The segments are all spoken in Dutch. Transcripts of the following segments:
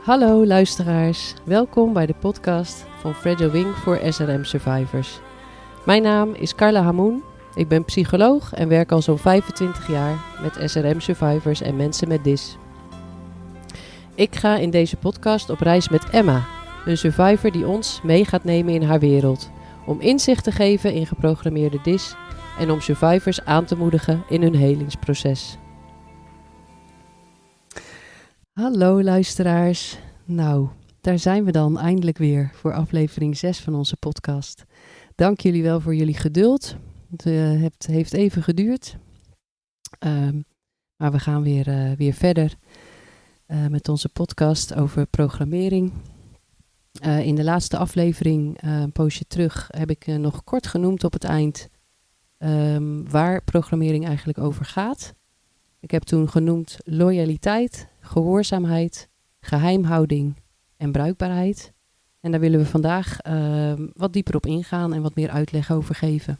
Hallo luisteraars, welkom bij de podcast van Fragile Wing voor SRM Survivors. Mijn naam is Carla Hamoen, ik ben psycholoog en werk al zo'n 25 jaar met SRM Survivors en mensen met DIS. Ik ga in deze podcast op reis met Emma, een survivor die ons mee gaat nemen in haar wereld. Om inzicht te geven in geprogrammeerde DIS en om survivors aan te moedigen in hun helingsproces. Hallo luisteraars. Nou, daar zijn we dan eindelijk weer voor aflevering 6 van onze podcast. Dank jullie wel voor jullie geduld. Het heeft even geduurd. Maar we gaan weer verder met onze podcast over programmering. In de laatste aflevering, een poosje terug, heb ik nog kort genoemd op het eind waar programmering eigenlijk over gaat. Ik heb toen genoemd loyaliteit, gehoorzaamheid, geheimhouding en bruikbaarheid. En daar willen we vandaag wat dieper op ingaan en wat meer uitleg over geven.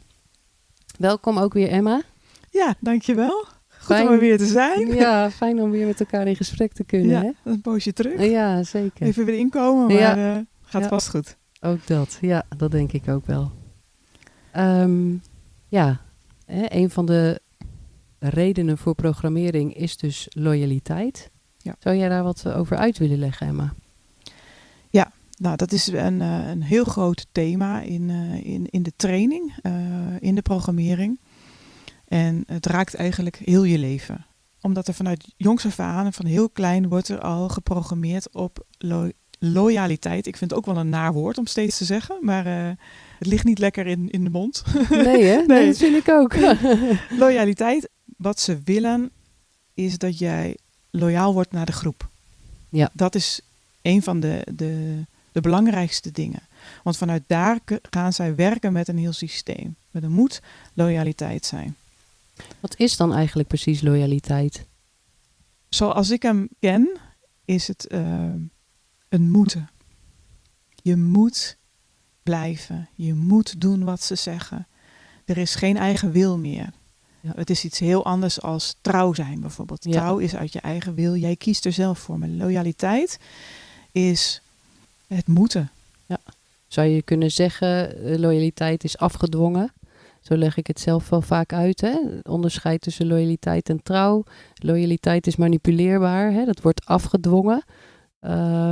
Welkom ook weer, Emma. Ja, dankjewel. Goed om er weer te zijn. Ja, fijn om weer met elkaar in gesprek te kunnen. Ja, hè? een poosje terug. Ja, zeker. Even weer inkomen, maar gaat vast goed. Ook dat. Ja, dat denk ik ook wel. Een van de redenen voor programmering is dus loyaliteit. Ja. Zou jij daar wat over uit willen leggen, Emma? Ja, nou dat is een heel groot thema in de training, in de programmering. En het raakt eigenlijk heel je leven. Omdat er vanuit jongs af aan, van heel klein, wordt er al geprogrammeerd op loyaliteit. Ik vind het ook wel een naar woord om steeds te zeggen, maar het ligt niet lekker in de mond. Nee hè? Nee, dat vind ik ook. Loyaliteit, wat ze willen, is dat jij loyaal wordt naar de groep. Ja. Dat is een van de belangrijkste dingen. Want vanuit daar gaan zij werken met een heel systeem. Maar er moet loyaliteit zijn. Wat is dan eigenlijk precies loyaliteit? Zoals ik hem ken, is het een moeten. Je moet blijven. Je moet doen wat ze zeggen. Er is geen eigen wil meer. Ja. Het is iets heel anders als trouw zijn bijvoorbeeld. Ja. Trouw is uit je eigen wil. Jij kiest er zelf voor. Maar loyaliteit is het moeten. Ja. Zou je kunnen zeggen, loyaliteit is afgedwongen? Zo leg ik het zelf wel vaak uit. Hè? Onderscheid tussen loyaliteit en trouw. Loyaliteit is manipuleerbaar. Hè? Dat wordt afgedwongen.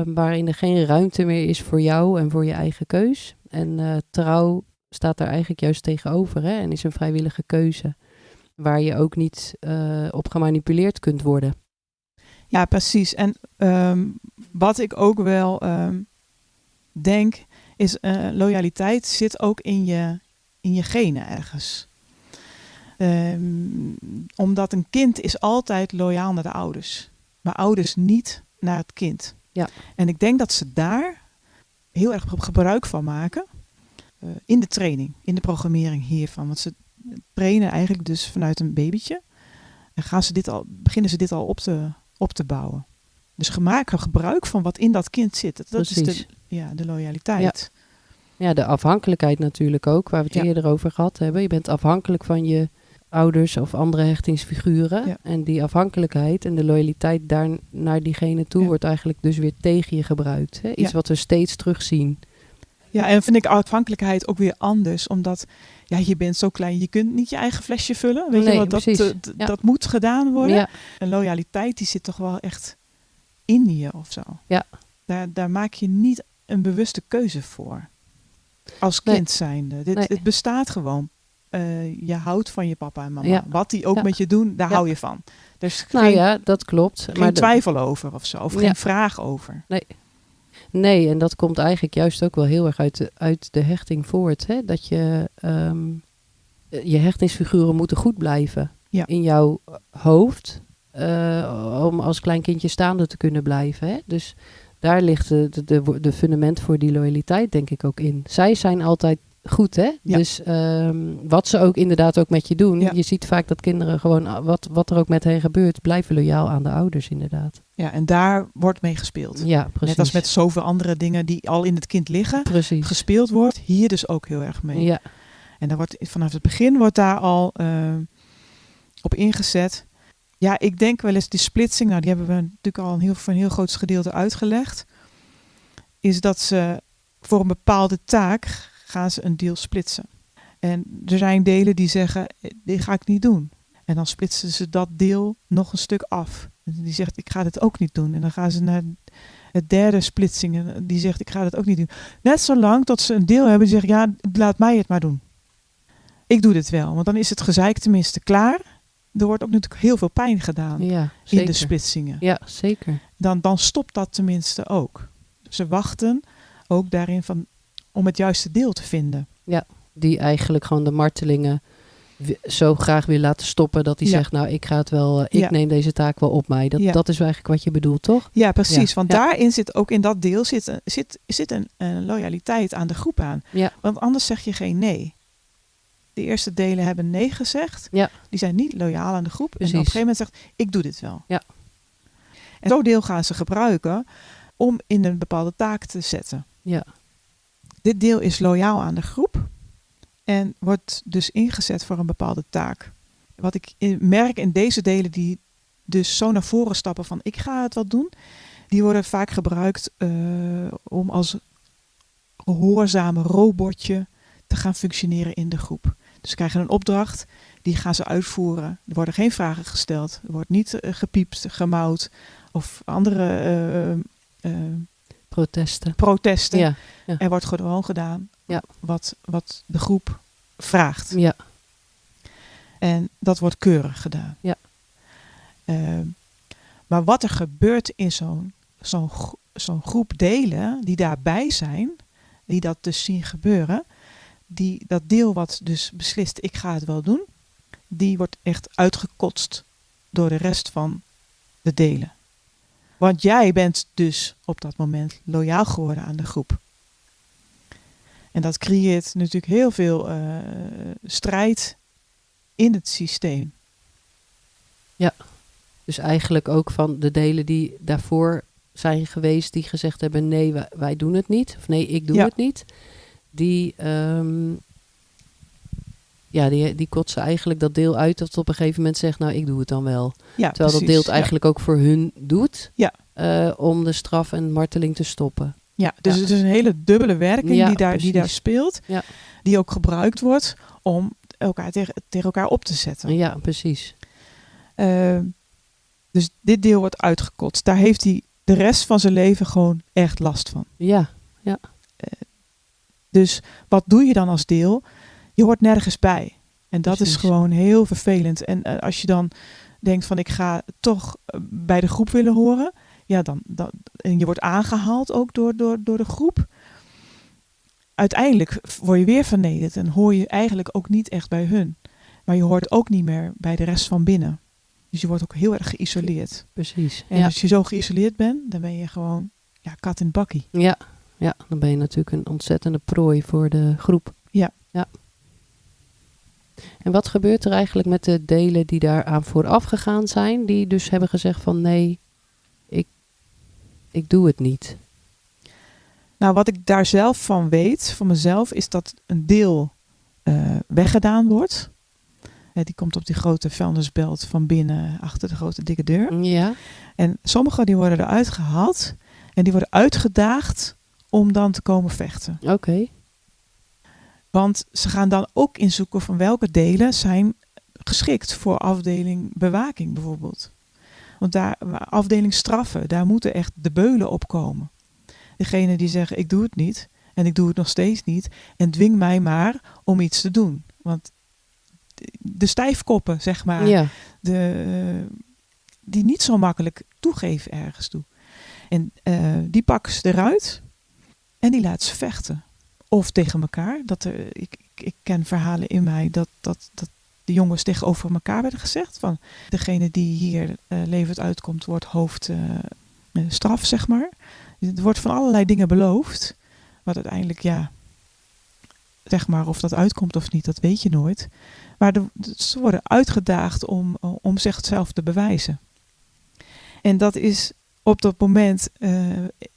Waarin er geen ruimte meer is voor jou en voor je eigen keus. En trouw staat daar eigenlijk juist tegenover. Hè? En is een vrijwillige keuze. Waar je ook niet op gemanipuleerd kunt worden. Ja, precies. En wat ik ook wel denk, is loyaliteit zit ook in je genen ergens. Omdat een kind is altijd loyaal naar de ouders. Maar ouders niet naar het kind. Ja. En ik denk dat ze daar heel erg gebruik van maken. In de training, in de programmering hiervan. Want ze trainen eigenlijk dus vanuit een babytje. En beginnen ze dit al op te bouwen. Dus maken gebruik van wat in dat kind zit. Dat is de loyaliteit. Ja, de afhankelijkheid natuurlijk ook, waar we het eerder over gehad hebben. Je bent afhankelijk van je ouders of andere hechtingsfiguren. Ja. En die afhankelijkheid en de loyaliteit daar naar diegene toe wordt eigenlijk dus weer tegen je gebruikt. Hè? Iets wat we steeds terugzien. Ja, en vind ik afhankelijkheid ook weer anders. Omdat je bent zo klein, je kunt niet je eigen flesje vullen. Weet je wat, dat moet gedaan worden. Ja. En loyaliteit die zit toch wel echt in je of zo. Ja. Daar maak je niet een bewuste keuze voor. Als kind zijnde. Het bestaat gewoon. Je houdt van je papa en mama. Ja. Wat die ook met je doen, daar hou je van. Dus dat klopt. Geen twijfel over of zo. Of geen vraag over. Nee, en dat komt eigenlijk juist ook wel heel erg uit de hechting voort. Hè? Dat je hechtingsfiguren moeten goed blijven in jouw hoofd. Om als klein kindje staande te kunnen blijven. Hè? Dus daar ligt de fundament voor die loyaliteit denk ik ook in. Zij zijn altijd goed, hè? Ja. Dus wat ze ook inderdaad ook met je doen. Ja. Je ziet vaak dat kinderen gewoon, wat er ook met hen gebeurt, blijven loyaal aan de ouders inderdaad. Ja, en daar wordt mee gespeeld. Ja, precies. Net als met zoveel andere dingen die al in het kind liggen. Precies. Gespeeld wordt, hier dus ook heel erg mee. Ja. En vanaf het begin wordt daar al op ingezet. Ja, ik denk wel eens die splitsing, nou die hebben we natuurlijk al voor een heel groot gedeelte uitgelegd, is dat ze voor een bepaalde taak gaan ze een deel splitsen. En er zijn delen die zeggen, dit ga ik niet doen. En dan splitsen ze dat deel nog een stuk af. En die zegt, ik ga dit ook niet doen. En dan gaan ze naar het derde splitsing en die zegt, ik ga dit ook niet doen. Net zolang tot ze een deel hebben die zegt, ja, laat mij het maar doen. Ik doe dit wel, want dan is het gezeik tenminste klaar. Er wordt ook natuurlijk heel veel pijn gedaan in de splitsingen. Ja, zeker. Dan stopt dat tenminste ook. Ze wachten ook daarin om het juiste deel te vinden. Ja, die eigenlijk gewoon de martelingen zo graag wil laten stoppen dat hij zegt, nou ik ga het wel, ik neem deze taak wel op mij. Dat is eigenlijk wat je bedoelt, toch? Ja, precies. Want daarin zit ook in dat deel zit een loyaliteit aan de groep aan. Ja. Want anders zeg je geen nee. De eerste delen hebben nee gezegd. Ja. Die zijn niet loyaal aan de groep. Precies. En op een gegeven moment zegt, ik doe dit wel. Ja. En zo'n deel gaan ze gebruiken om in een bepaalde taak te zetten. Ja. Dit deel is loyaal aan de groep en wordt dus ingezet voor een bepaalde taak. Wat ik merk in deze delen die dus zo naar voren stappen van ik ga het wel doen, die worden vaak gebruikt om als gehoorzame robotje te gaan functioneren in de groep. Dus ze krijgen een opdracht, die gaan ze uitvoeren. Er worden geen vragen gesteld, er wordt niet gepiept, gemauwd of andere protesten. Ja, ja. Er wordt gewoon gedaan wat de groep vraagt. Ja. En dat wordt keurig gedaan. Ja. Maar wat er gebeurt in zo'n groep delen die daarbij zijn, die dat dus zien gebeuren, dat deel wat dus beslist, ik ga het wel doen, die wordt echt uitgekotst door de rest van de delen. Want jij bent dus op dat moment loyaal geworden aan de groep. En dat creëert natuurlijk heel veel strijd in het systeem. Ja, dus eigenlijk ook van de delen die daarvoor zijn geweest, die gezegd hebben, nee, wij doen het niet. Of nee, ik doe het niet. Die kotsen eigenlijk dat deel uit dat op een gegeven moment zegt, nou, ik doe het dan wel. Ja, terwijl precies, dat deel het eigenlijk ook voor hun doet, om de straf en marteling te stoppen. Ja, dus het is een hele dubbele werking die daar speelt, die ook gebruikt wordt om elkaar tegen elkaar op te zetten. Ja, precies. Dus dit deel wordt uitgekotst. Daar heeft hij de rest van zijn leven gewoon echt last van. Ja, ja. Dus wat doe je dan als deel? Je hoort nergens bij. En dat is gewoon heel vervelend. En als je dan denkt van ik ga toch bij de groep willen horen. Ja, en je wordt aangehaald ook door de groep. Uiteindelijk word je weer vernederd. En hoor je eigenlijk ook niet echt bij hun. Maar je hoort ook niet meer bij de rest van binnen. Dus je wordt ook heel erg geïsoleerd. Precies. En als je zo geïsoleerd bent, dan ben je gewoon kat in het bakkie. Ja. Ja, dan ben je natuurlijk een ontzettende prooi voor de groep. Ja. En wat gebeurt er eigenlijk met de delen die daaraan vooraf gegaan zijn? Die dus hebben gezegd van nee, ik doe het niet. Nou, wat ik daar zelf van weet, van mezelf, is dat een deel weggedaan wordt. Die komt op die grote vuilnisbelt van binnen achter de grote dikke deur. Ja. En sommige die worden eruit gehaald en die worden uitgedaagd om dan te komen vechten. Oké. Want ze gaan dan ook inzoeken van welke delen zijn geschikt voor afdeling bewaking bijvoorbeeld. Want afdeling straffen, daar moeten echt de beulen op komen. Degene die zeggen ik doe het niet en ik doe het nog steeds niet en dwing mij maar om iets te doen. Want de stijfkoppen, zeg maar, die niet zo makkelijk toegeven ergens toe. En die pakken ze eruit en die laten ze vechten. Of tegen elkaar. Ik ken verhalen in mij dat de jongens tegenover elkaar werden gezegd. Van degene die hier levend uitkomt, wordt hoofdstraf, zeg maar. Er wordt van allerlei dingen beloofd. Wat uiteindelijk, zeg maar, of dat uitkomt of niet, dat weet je nooit. Maar ze worden uitgedaagd om zichzelf te bewijzen. En dat is op dat moment...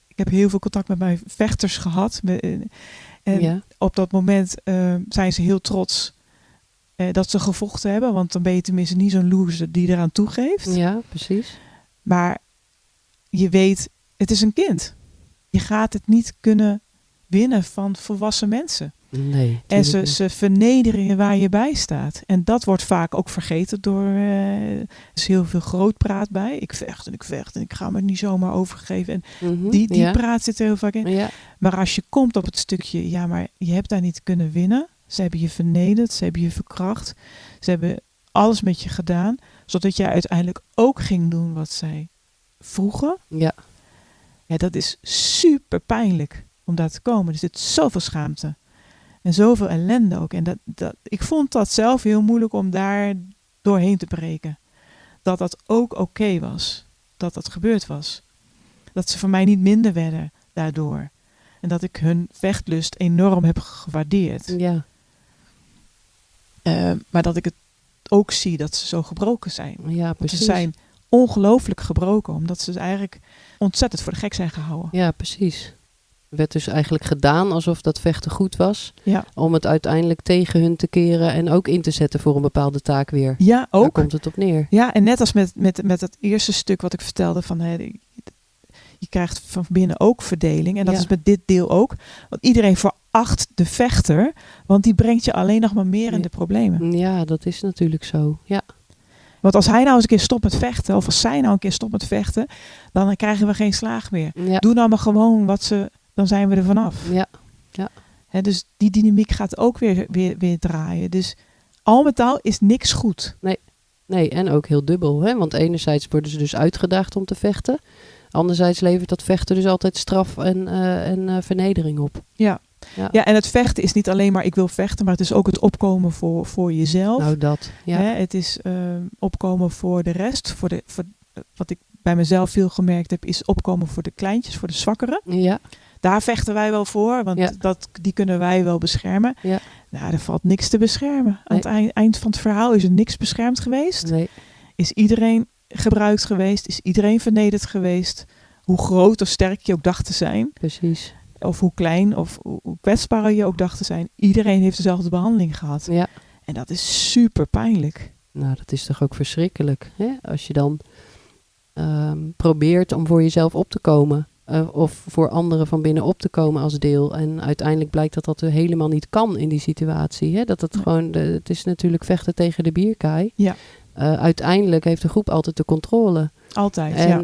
ik heb heel veel contact met mijn vechters gehad. En op dat moment zijn ze heel trots dat ze gevochten hebben. Want dan ben je tenminste niet zo'n loser die eraan toegeeft. Ja, precies. Maar je weet, het is een kind. Je gaat het niet kunnen winnen van volwassen mensen. Nee. En ze vernederen je waar je bij staat. En dat wordt vaak ook vergeten door... er is heel veel grootpraat bij. Ik vecht en ik ga me niet zomaar overgeven. En die praat zit er heel vaak in. Ja. Maar als je komt op het stukje... Ja, maar je hebt daar niet kunnen winnen. Ze hebben je vernederd. Ze hebben je verkracht. Ze hebben alles met je gedaan. Zodat jij uiteindelijk ook ging doen wat zij vroegen. Ja. Ja, dat is super pijnlijk om daar te komen. Er zit zoveel schaamte. En zoveel ellende ook. En ik vond dat zelf heel moeilijk om daar doorheen te breken. Dat dat ook oké was. Dat dat gebeurd was. Dat ze voor mij niet minder werden daardoor. En dat ik hun vechtlust enorm heb gewaardeerd. Ja. Maar dat ik het ook zie dat ze zo gebroken zijn. Ja, Want precies. ze zijn ongelooflijk gebroken. Omdat ze eigenlijk ontzettend voor de gek zijn gehouden. Ja, precies. Werd dus eigenlijk gedaan alsof dat vechten goed was. Ja. Om het uiteindelijk tegen hun te keren en ook in te zetten voor een bepaalde taak weer. Ja, ook. Daar komt het op neer. Ja, en net als met het eerste stuk wat ik vertelde van... je krijgt van binnen ook verdeling. En dat is met dit deel ook. Want iedereen veracht de vechter. Want die brengt je alleen nog maar meer in de problemen. Ja, dat is natuurlijk zo. Ja. Want als hij nou eens een keer stopt met vechten... of als zij nou een keer stopt met vechten... dan krijgen we geen slaag meer. Ja. Doe nou maar gewoon wat ze... dan zijn we er vanaf. Ja. Ja. Dus die dynamiek gaat ook weer draaien. Dus al met al is niks goed. Nee, en ook heel dubbel. Hè? Want enerzijds worden ze dus uitgedaagd om te vechten. Anderzijds levert dat vechten dus altijd straf en vernedering op. Ja. Ja, en het vechten is niet alleen maar ik wil vechten, maar het is ook het opkomen voor jezelf. Nou, dat. Ja. Het is opkomen voor de rest. Voor wat ik bij mezelf veel gemerkt heb, is opkomen voor de kleintjes, voor de zwakkeren. Ja. Daar vechten wij wel voor, want die kunnen wij wel beschermen. Ja. Nou, er valt niks te beschermen. Aan het eind van het verhaal is er niks beschermd geweest. Nee. Is iedereen gebruikt geweest? Is iedereen vernederd geweest? Hoe groot of sterk je ook dacht te zijn. Precies. Of hoe klein of hoe kwetsbaar je ook dacht te zijn. Iedereen heeft dezelfde behandeling gehad. Ja. En dat is super pijnlijk. Nou, dat is toch ook verschrikkelijk. Hè? Als je dan probeert om voor jezelf op te komen. Of voor anderen van binnen op te komen als deel. En uiteindelijk blijkt dat er helemaal niet kan in die situatie. Hè? Dat het gewoon, het is natuurlijk vechten tegen de bierkaai. Ja. Uiteindelijk heeft de groep altijd de controle. Altijd, en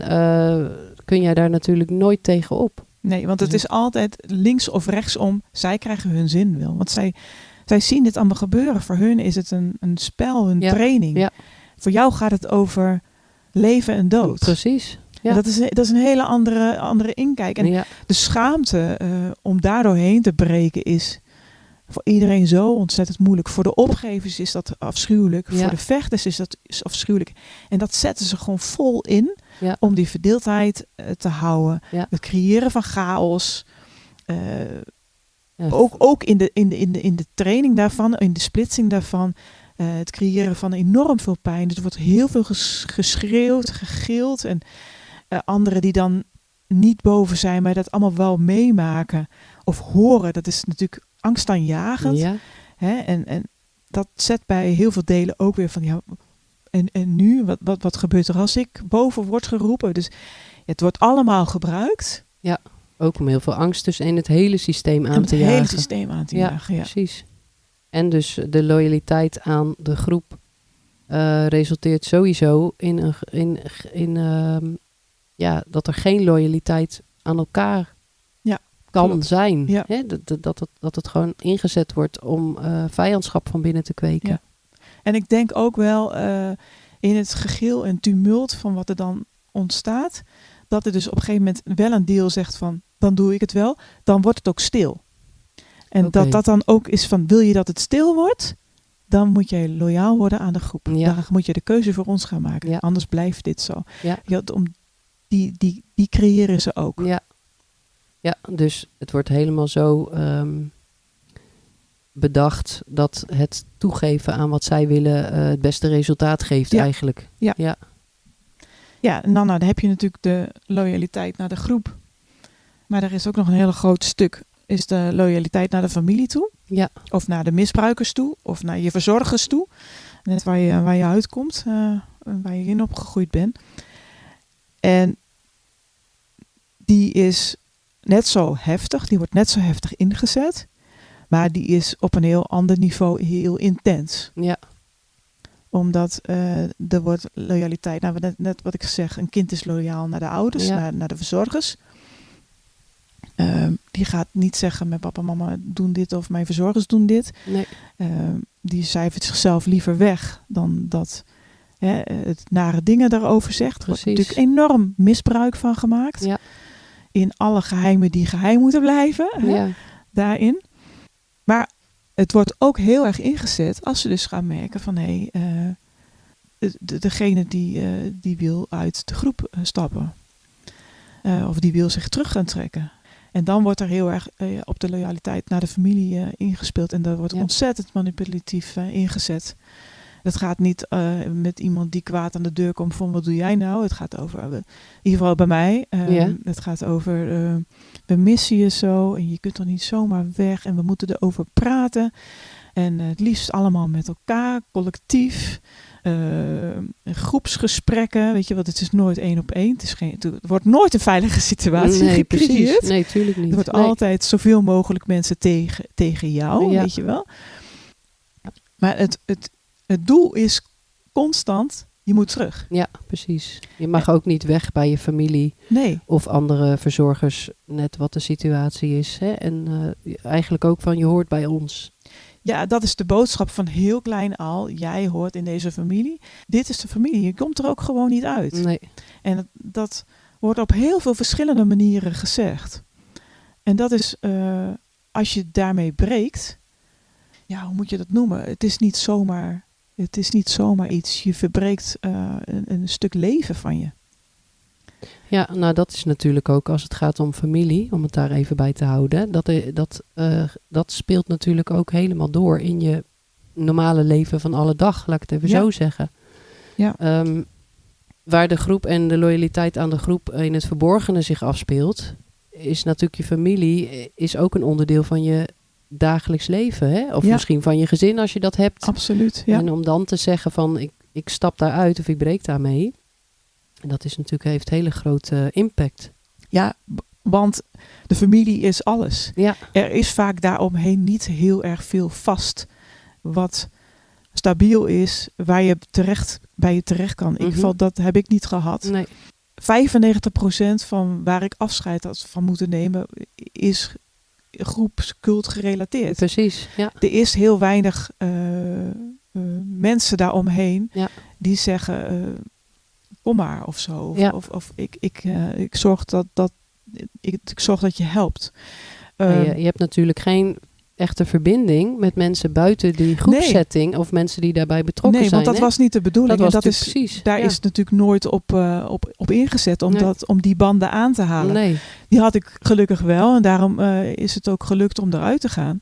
kun jij daar natuurlijk nooit tegen op. Nee, want het is altijd links of rechtsom. Zij krijgen hun zin wel. Want zij zien dit allemaal gebeuren. Voor hun is het een spel, een training. Ja. Voor jou gaat het over leven en dood. Precies. Ja. Dat is een hele andere inkijk. En de schaamte om daar doorheen te breken is voor iedereen zo ontzettend moeilijk. Voor de opgevers is dat afschuwelijk. Ja. Voor de vechters is dat afschuwelijk. En dat zetten ze gewoon vol in om die verdeeldheid te houden. Ja. Het creëren van chaos. Ook in de training daarvan, in de splitsing daarvan. Het creëren van enorm veel pijn. Dus er wordt heel veel geschreeuwd, gegild. En anderen die dan niet boven zijn, maar dat allemaal wel meemaken of horen. Dat is natuurlijk angstaanjagend. Ja. En dat zet bij heel veel delen ook weer van en nu, wat gebeurt er als ik boven word geroepen? Dus het wordt allemaal gebruikt. Ja, ook om heel veel angst dus in het hele systeem aan te jagen. Het hele systeem aan te jagen, ja. Precies. En dus de loyaliteit aan de groep resulteert sowieso in dat er geen loyaliteit aan elkaar kan zijn. Ja. Hè? Dat het gewoon ingezet wordt om vijandschap van binnen te kweken. Ja. En ik denk ook wel in het gegil en tumult van wat er dan ontstaat, dat er dus op een gegeven moment wel een deel zegt van, dan doe ik het wel, dan wordt het ook stil. En dat dan ook is van, wil je dat het stil wordt, dan moet je loyaal worden aan de groep. Ja. Dan moet je de keuze voor ons gaan maken. Ja. Anders blijft dit zo. Ja. Die creëren ze ook. Ja, dus het wordt helemaal zo bedacht dat het toegeven aan wat zij willen het beste resultaat geeft eigenlijk. Ja, en dan heb je natuurlijk de loyaliteit naar de groep. Maar er is ook nog een heel groot stuk is de loyaliteit naar de familie toe. Ja. Of naar de misbruikers toe. Of naar je verzorgers toe. Net waar je uitkomt. Waar je in opgegroeid bent. En die is net zo heftig. Die wordt net zo heftig ingezet. Maar die is op een heel ander niveau heel intens. Ja. Omdat er wordt loyaliteit. Nou, net wat ik zeg. Een kind is loyaal naar de ouders. Ja. Naar de verzorgers. Die gaat niet zeggen met papa en mama doen dit of mijn verzorgers doen dit. Nee. Die cijfert zichzelf liever weg dan dat het nare dingen daarover zegt. Er wordt natuurlijk enorm misbruik van gemaakt. Ja. In alle geheimen die geheim moeten blijven. Ja. Daarin. Maar het wordt ook heel erg ingezet als ze dus gaan merken van degene die wil uit de groep stappen. Of die wil zich terug gaan trekken. En dan wordt er heel erg op de loyaliteit naar de familie ingespeeld. En dat wordt ontzettend manipulatief ingezet. Het gaat niet met iemand die kwaad aan de deur komt van wat doe jij nou? Het gaat over, in ieder geval bij mij. Het gaat over, we missen je zo en je kunt er niet zomaar weg. En we moeten erover praten. En het liefst allemaal met elkaar, collectief. Groepsgesprekken, weet je wat, het is nooit 1 op 1. Het wordt nooit een veilige situatie gecreëerd. Nee, tuurlijk niet. Er wordt altijd zoveel mogelijk mensen tegen jou, weet je wel. Maar het doel is constant, je moet terug. Ja, precies. Je mag ook niet weg bij je familie. Nee. Of andere verzorgers, net wat de situatie is. Hè? En eigenlijk ook van je hoort bij ons. Ja, dat is de boodschap van heel klein al. Jij hoort in deze familie. Dit is de familie. Je komt er ook gewoon niet uit. Nee. En dat wordt op heel veel verschillende manieren gezegd. En dat is, als je daarmee breekt, ja, hoe moet je dat noemen? Het is niet zomaar iets. Je verbreekt een stuk leven van je. Ja, nou dat is natuurlijk ook als het gaat om familie, om het daar even bij te houden. Dat speelt natuurlijk ook helemaal door in je normale leven van alle dag, laat ik het even zo zeggen. Ja. Waar de groep en de loyaliteit aan de groep in het verborgene zich afspeelt, is natuurlijk je familie, is ook een onderdeel van je dagelijks leven. Hè? Of misschien van je gezin als je dat hebt. Absoluut, ja. En om dan te zeggen van ik stap daaruit of ik breek daarmee. Dat is natuurlijk, heeft hele grote impact. Ja, want de familie is alles. Ja. Er is vaak daaromheen niet heel erg veel vast wat stabiel is, waar je bij je terecht kan. In ieder geval, dat heb ik niet gehad. Nee. 95% van waar ik afscheid had van moeten nemen, is groepscult gerelateerd. Precies, ja. Er is heel weinig mensen daaromheen die zeggen kom maar of zo. Of ik zorg ik zorg dat je helpt. Je hebt natuurlijk geen echte verbinding met mensen buiten die groepsetting of mensen die daarbij betrokken zijn. Nee, want dat was niet de bedoeling. Daar is natuurlijk nooit op ingezet om die banden aan te halen. Nee. Die had ik gelukkig wel en daarom is het ook gelukt om eruit te gaan.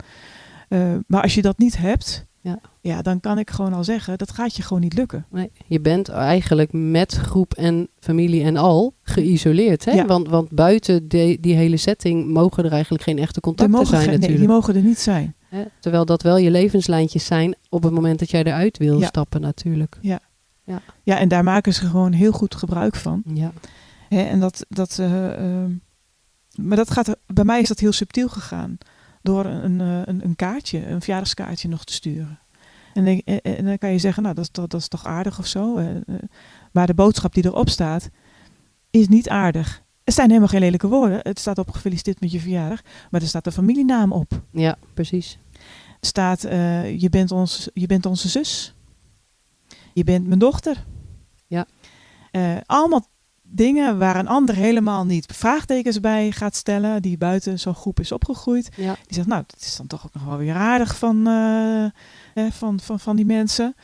Maar als je dat niet hebt, dan kan ik gewoon al zeggen, dat gaat je gewoon niet lukken. Nee, je bent eigenlijk met groep en familie en al geïsoleerd. Hè? Ja. Want buiten die hele setting mogen er eigenlijk geen echte contacten zijn natuurlijk. Nee, die mogen er niet zijn. Hè? Terwijl dat wel je levenslijntjes zijn op het moment dat jij eruit wil stappen natuurlijk. Ja. Ja, en daar maken ze gewoon heel goed gebruik van. Ja. En maar dat gaat bij mij is dat heel subtiel gegaan. Door een kaartje, een verjaardagskaartje nog te sturen. En dan kan je zeggen, nou, dat is toch aardig of zo. Maar de boodschap die erop staat, is niet aardig. Er zijn helemaal geen lelijke woorden. Het staat op gefeliciteerd met je verjaardag. Maar er staat een familienaam op. Ja, precies. Er staat, je bent onze zus. Je bent mijn dochter. Ja. Allemaal dingen waar een ander helemaal niet vraagtekens bij gaat stellen, die buiten zo'n groep is opgegroeid. Ja. Die zegt, nou, dat is dan toch ook nog wel weer aardig van die mensen.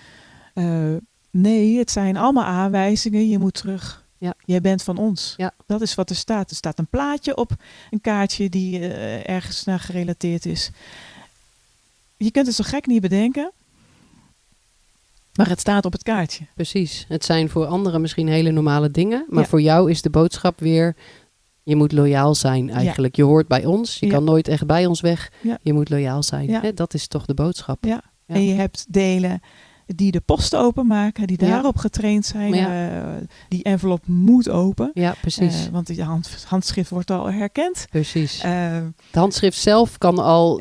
Nee, het zijn allemaal aanwijzingen. Je moet terug. Ja. Jij bent van ons. Ja. Dat is wat er staat. Er staat een plaatje op een kaartje die ergens naar gerelateerd is. Je kunt het zo gek niet bedenken. Maar het staat op het kaartje. Precies. Het zijn voor anderen misschien hele normale dingen. Maar voor jou is de boodschap weer Je moet loyaal zijn eigenlijk. Je hoort bij ons. Je kan nooit echt bij ons weg. Ja. Je moet loyaal zijn. Ja. Dat is toch de boodschap. Ja. En je hebt delen die de post openmaken, die daarop getraind zijn. Die envelop moet open. Ja, precies. Want die handschrift wordt al herkend. Precies. Het handschrift zelf kan al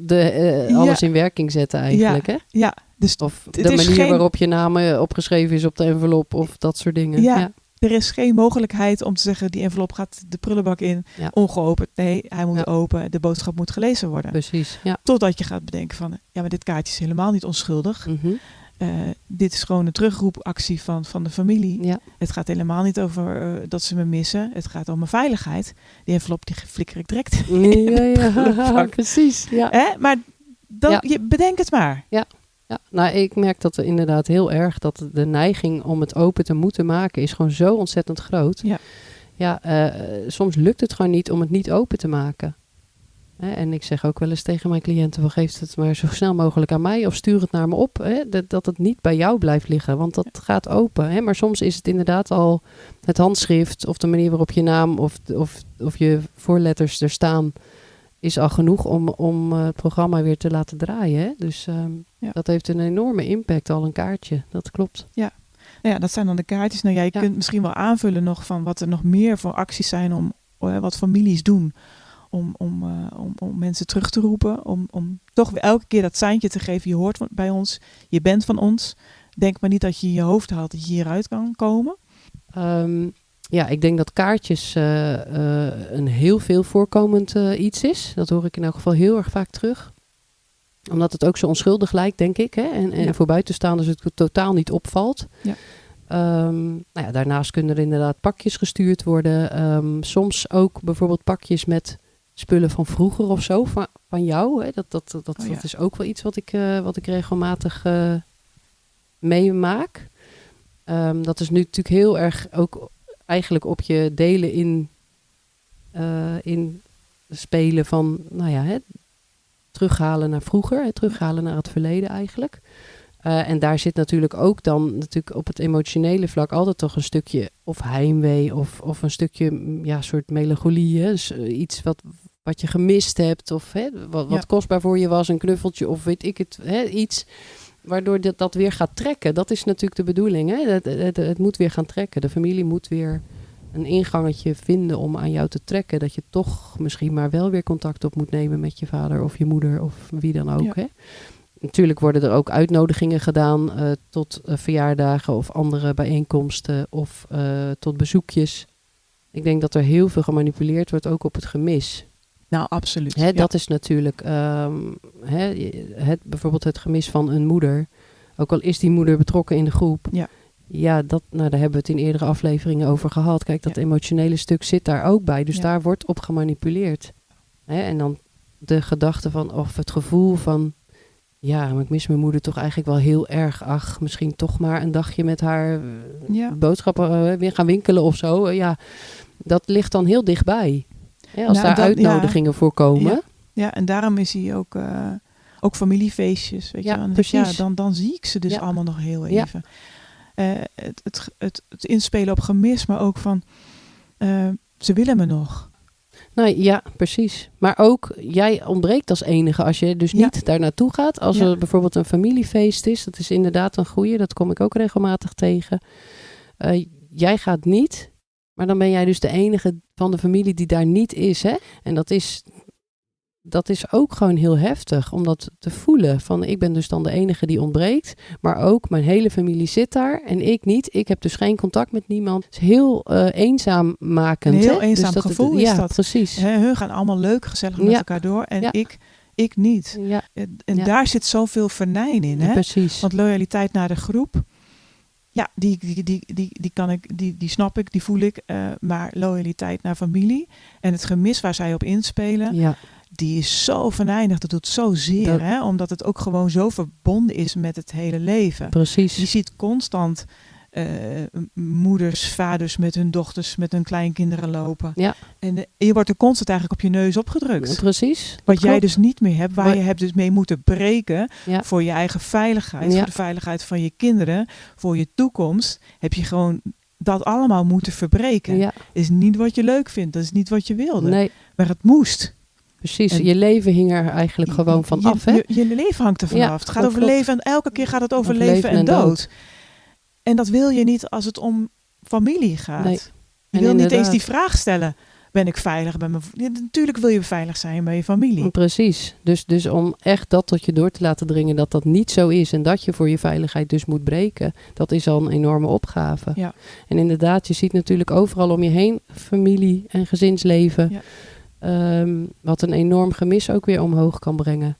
alles in werking zetten eigenlijk. Hè? Ja. Dus of de manier waarop je naam opgeschreven is op de envelop of dat soort dingen. Ja. Er is geen mogelijkheid om te zeggen, die envelop gaat de prullenbak in, ongeopend. Nee, hij moet open, de boodschap moet gelezen worden. Precies, ja. Totdat je gaat bedenken van, maar dit kaartje is helemaal niet onschuldig. Mm-hmm. Dit is gewoon een terugroepactie van de familie. Ja. Het gaat helemaal niet over dat ze me missen. Het gaat om mijn veiligheid. Die envelop die flikker ik direct. Ja, precies. Ja. Maar je bedenk het maar. Ja. Ja, nou, ik merk dat we inderdaad heel erg dat de neiging om het open te moeten maken is gewoon zo ontzettend groot. Ja, soms lukt het gewoon niet om het niet open te maken. En ik zeg ook wel eens tegen mijn cliënten, geef het maar zo snel mogelijk aan mij of stuur het naar me op. Dat het niet bij jou blijft liggen, want dat gaat open. Maar soms is het inderdaad al het handschrift of de manier waarop je naam of je voorletters er staan, is al genoeg om het programma weer te laten draaien. Hè? Dus dat heeft een enorme impact, al een kaartje. Dat klopt. Ja. Nou ja, dat zijn dan de kaartjes. Nou, jij kunt misschien wel aanvullen nog van wat er nog meer voor acties zijn om wat families doen. Om mensen terug te roepen. Om toch elke keer dat seintje te geven. Je hoort bij ons. Je bent van ons. Denk maar niet dat je in je hoofd haalt dat je hieruit kan komen. Ja, ik denk dat kaartjes een heel veel voorkomend iets is. Dat hoor ik in elk geval heel erg vaak terug. Omdat het ook zo onschuldig lijkt, denk ik. Hè? En voor buitenstaanders het totaal niet opvalt. Ja. Daarnaast kunnen er inderdaad pakjes gestuurd worden. Soms ook bijvoorbeeld pakjes met spullen van vroeger of zo, van jou. Hè? Dat is ook wel iets wat ik regelmatig meemaak. Dat is nu natuurlijk heel erg ook eigenlijk op je delen in spelen van, terughalen naar vroeger, terughalen naar het verleden eigenlijk. En daar zit natuurlijk ook dan op het emotionele vlak altijd toch een stukje of heimwee of een stukje soort melancholie. Hè? Dus iets wat je gemist hebt of wat kostbaar voor je was, een knuffeltje of weet ik het, iets waardoor dat weer gaat trekken. Dat is natuurlijk de bedoeling. Hè? Het moet weer gaan trekken. De familie moet weer een ingangetje vinden om aan jou te trekken. Dat je toch misschien maar wel weer contact op moet nemen met je vader of je moeder of wie dan ook. Ja. Hè? Natuurlijk worden er ook uitnodigingen gedaan tot verjaardagen of andere bijeenkomsten of tot bezoekjes. Ik denk dat er heel veel gemanipuleerd wordt, ook op het gemis. Nou, absoluut. Dat is natuurlijk bijvoorbeeld het gemis van een moeder. Ook al is die moeder betrokken in de groep. Ja, daar hebben we het in eerdere afleveringen over gehad. Kijk, dat emotionele stuk zit daar ook bij. Dus daar wordt op gemanipuleerd. En dan de gedachte van, of het gevoel van, maar ik mis mijn moeder toch eigenlijk wel heel erg. Ach, misschien toch maar een dagje met haar boodschappen weer gaan winkelen of zo. Dat ligt dan heel dichtbij. Als daar uitnodigingen voor komen. Ja, en daarom is hij ook familiefeestjes. Weet je? Precies. Dan zie ik ze dus allemaal nog heel even. Het inspelen op gemis, maar ook van ze willen me nog. Nou ja, precies. Maar ook jij ontbreekt als enige als je dus niet daar naartoe gaat. Als er bijvoorbeeld een familiefeest is, dat is inderdaad een goeie, dat kom ik ook regelmatig tegen. Jij gaat niet, maar dan ben jij dus de enige van de familie die daar niet is. Hè? En dat is ook gewoon heel heftig om dat te voelen. Van ik ben dus dan de enige die ontbreekt. Maar ook mijn hele familie zit daar en ik niet. Ik heb dus geen contact met niemand. Het is heel eenzaammakend. Een heel eenzaam gevoel is dat. Precies. Hun gaan allemaal leuk, gezellig met elkaar door. En ik niet. Ja. En daar zit zoveel venijn in. Hè? Precies. Want loyaliteit naar de groep. Ja, die snap ik, die voel ik. Maar loyaliteit naar familie. En het gemis waar zij op inspelen. Ja. Die is zo venijnig, dat doet zo zeer. Hè? Omdat het ook gewoon zo verbonden is met het hele leven. Precies. Je ziet constant moeders, vaders met hun dochters, met hun kleinkinderen lopen. Ja. En je wordt er constant eigenlijk op je neus opgedrukt. Ja, precies. Wat jij dus niet meer hebt, waar je hebt dus mee moeten breken voor je eigen veiligheid, voor de veiligheid van je kinderen, voor je toekomst, heb je gewoon dat allemaal moeten verbreken. Ja. Is niet wat je leuk vindt. Dat is niet wat je wilde. Nee. Maar het moest. Precies, En je leven hing er eigenlijk gewoon van af. Hè? Je leven hangt er vanaf. Het gaat over klopt. leven en elke keer gaat het over leven en dood. En dat wil je niet als het om familie gaat. Nee. Je wil niet eens die vraag stellen. Ben ik veilig bij mijn familie? Natuurlijk wil je veilig zijn bij je familie. Precies. Dus om echt dat tot je door te laten dringen dat dat niet zo is en dat je voor je veiligheid dus moet breken, dat is al een enorme opgave. Ja. En inderdaad, je ziet natuurlijk overal om je heen familie en gezinsleven. Ja. Wat een enorm gemis ook weer omhoog kan brengen.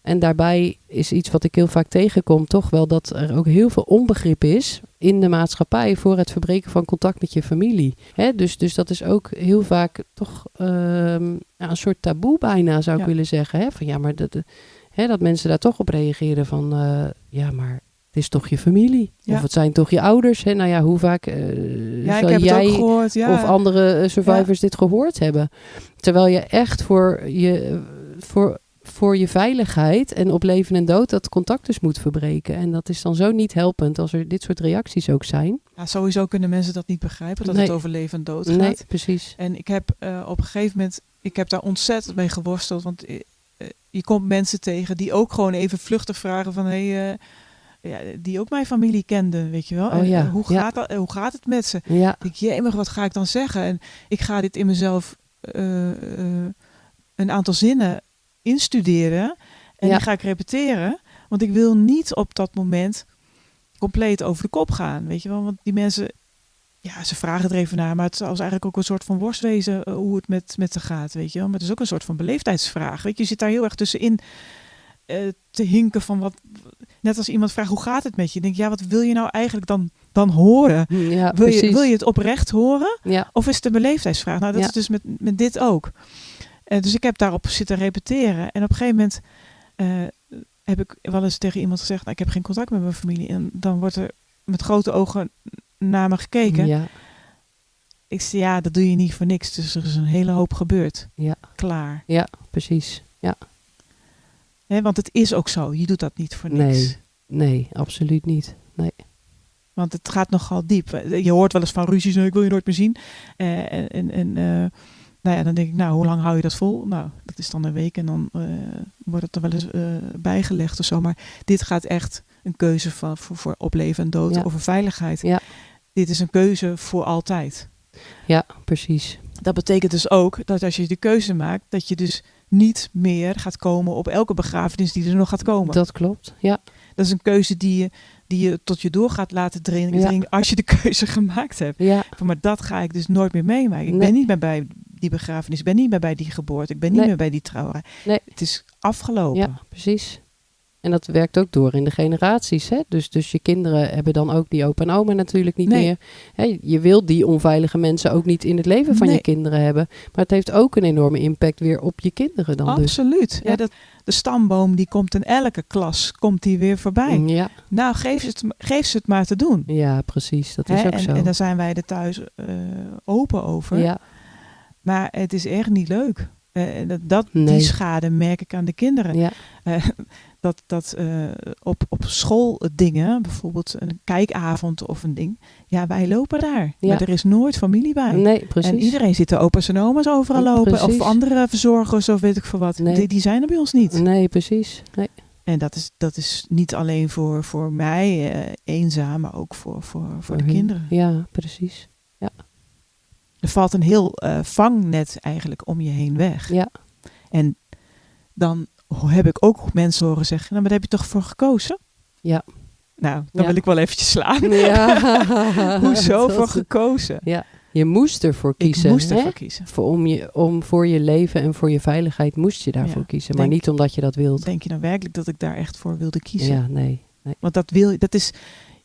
En daarbij is iets wat ik heel vaak tegenkom, toch wel dat er ook heel veel onbegrip is in de maatschappij voor het verbreken van contact met je familie. Hè? Dus dat is ook heel vaak toch een soort taboe bijna, zou ik willen zeggen. Hè? Van maar dat mensen daar toch op reageren van, maar het is toch je familie? Ja. Of het zijn toch je ouders? Hè? Nou ja, hoe vaak zal ik heb jij het ook gehoord, of andere survivors dit gehoord hebben? Terwijl je echt voor je veiligheid en op leven en dood dat contact dus moet verbreken. En dat is dan zo niet helpend als er dit soort reacties ook zijn. Ja, sowieso kunnen mensen dat niet begrijpen, dat het over leven en dood gaat. Nee, precies. En ik heb op een gegeven moment, ik heb daar ontzettend mee geworsteld, want je komt mensen tegen die ook gewoon even vluchtig vragen van, die ook mijn familie kenden, weet je wel. Oh, ja. Hoe gaat het met ze? Ja. Ik denk, wat ga ik dan zeggen? En ik ga dit in mezelf een aantal zinnen instuderen en die ga ik repeteren, want ik wil niet op dat moment compleet over de kop gaan, weet je wel, want die mensen, ze vragen er even naar, maar het is eigenlijk ook een soort van worstwezen hoe het met ze gaat, weet je wel, maar het is ook een soort van beleefdheidsvraag, weet je zit daar heel erg tussenin te hinken van wat, net als iemand vraagt hoe gaat het met je, denk wat wil je nou eigenlijk dan horen? Ja, wil je het oprecht horen? Ja. Of is het een beleefdheidsvraag? Nou, dat is dus met dit ook. Dus ik heb daarop zitten repeteren. En op een gegeven moment heb ik wel eens tegen iemand gezegd, ik heb geen contact met mijn familie. En dan wordt er met grote ogen naar me gekeken. Ja. Ik zei, dat doe je niet voor niks. Dus er is een hele hoop gebeurd. Ja. Klaar. Ja, precies. Ja. Want het is ook zo. Je doet dat niet voor niks. Nee, absoluut niet. Nee. Want het gaat nogal diep. Je hoort wel eens van ruzies, ik wil je nooit meer zien. Dan denk ik, hoe lang hou je dat vol? Nou, dat is dan een week en dan wordt het er wel eens bijgelegd of zo. Maar dit gaat echt een keuze voor op leven en dood over veiligheid. Ja. Dit is een keuze voor altijd. Ja, precies. Dat betekent dus ook dat als je de keuze maakt, dat je dus niet meer gaat komen op elke begrafenis die er nog gaat komen. Dat klopt, ja. Dat is een keuze die je tot je door gaat laten dringen als je de keuze gemaakt hebt. Ja. Maar dat ga ik dus nooit meer meemaken. Ik ben niet meer bij die begrafenis, ik ben niet meer bij die geboorte, ik ben niet meer bij die trouwerij. Nee. Het is afgelopen. Ja, precies. En dat werkt ook door in de generaties. Hè? Dus je kinderen hebben dan ook die opa en oma natuurlijk niet meer. Hè, je wilt die onveilige mensen ook niet in het leven van je kinderen hebben. Maar het heeft ook een enorme impact weer op je kinderen dan. Absoluut. Dus. Ja, de stamboom die komt in elke klas, komt die weer voorbij. Ja. Nou, geef ze het maar te doen. Ja, precies. Dat is ook zo. En daar zijn wij er thuis open over. Ja. Maar het is echt niet leuk. Die schade merk ik aan de kinderen. Ja. Op schooldingen, bijvoorbeeld een kijkavond of een ding. Ja, wij lopen daar. Ja. Maar er is nooit familie bij. Nee, precies. En iedereen zit de opa's en oma's overal lopen. Precies. Of andere verzorgers of weet ik veel wat. Nee. Die zijn er bij ons niet. Nee, precies. Nee. En dat is niet alleen voor mij eenzaam, maar ook voor de kinderen. Ja, precies. Ja. Er valt een heel vangnet eigenlijk om je heen weg. Ja. En dan heb ik ook mensen horen zeggen, maar daar heb je toch voor gekozen? Ja. Nou, dan wil ik wel eventjes slaan. Ja. Hoezo voor gekozen? Ja. Je moest ervoor kiezen. Ik moest ervoor kiezen. Om voor je leven en voor je veiligheid moest je daarvoor kiezen. Maar niet omdat je dat wilt. Denk je nou werkelijk dat ik daar echt voor wilde kiezen? Ja, nee. Want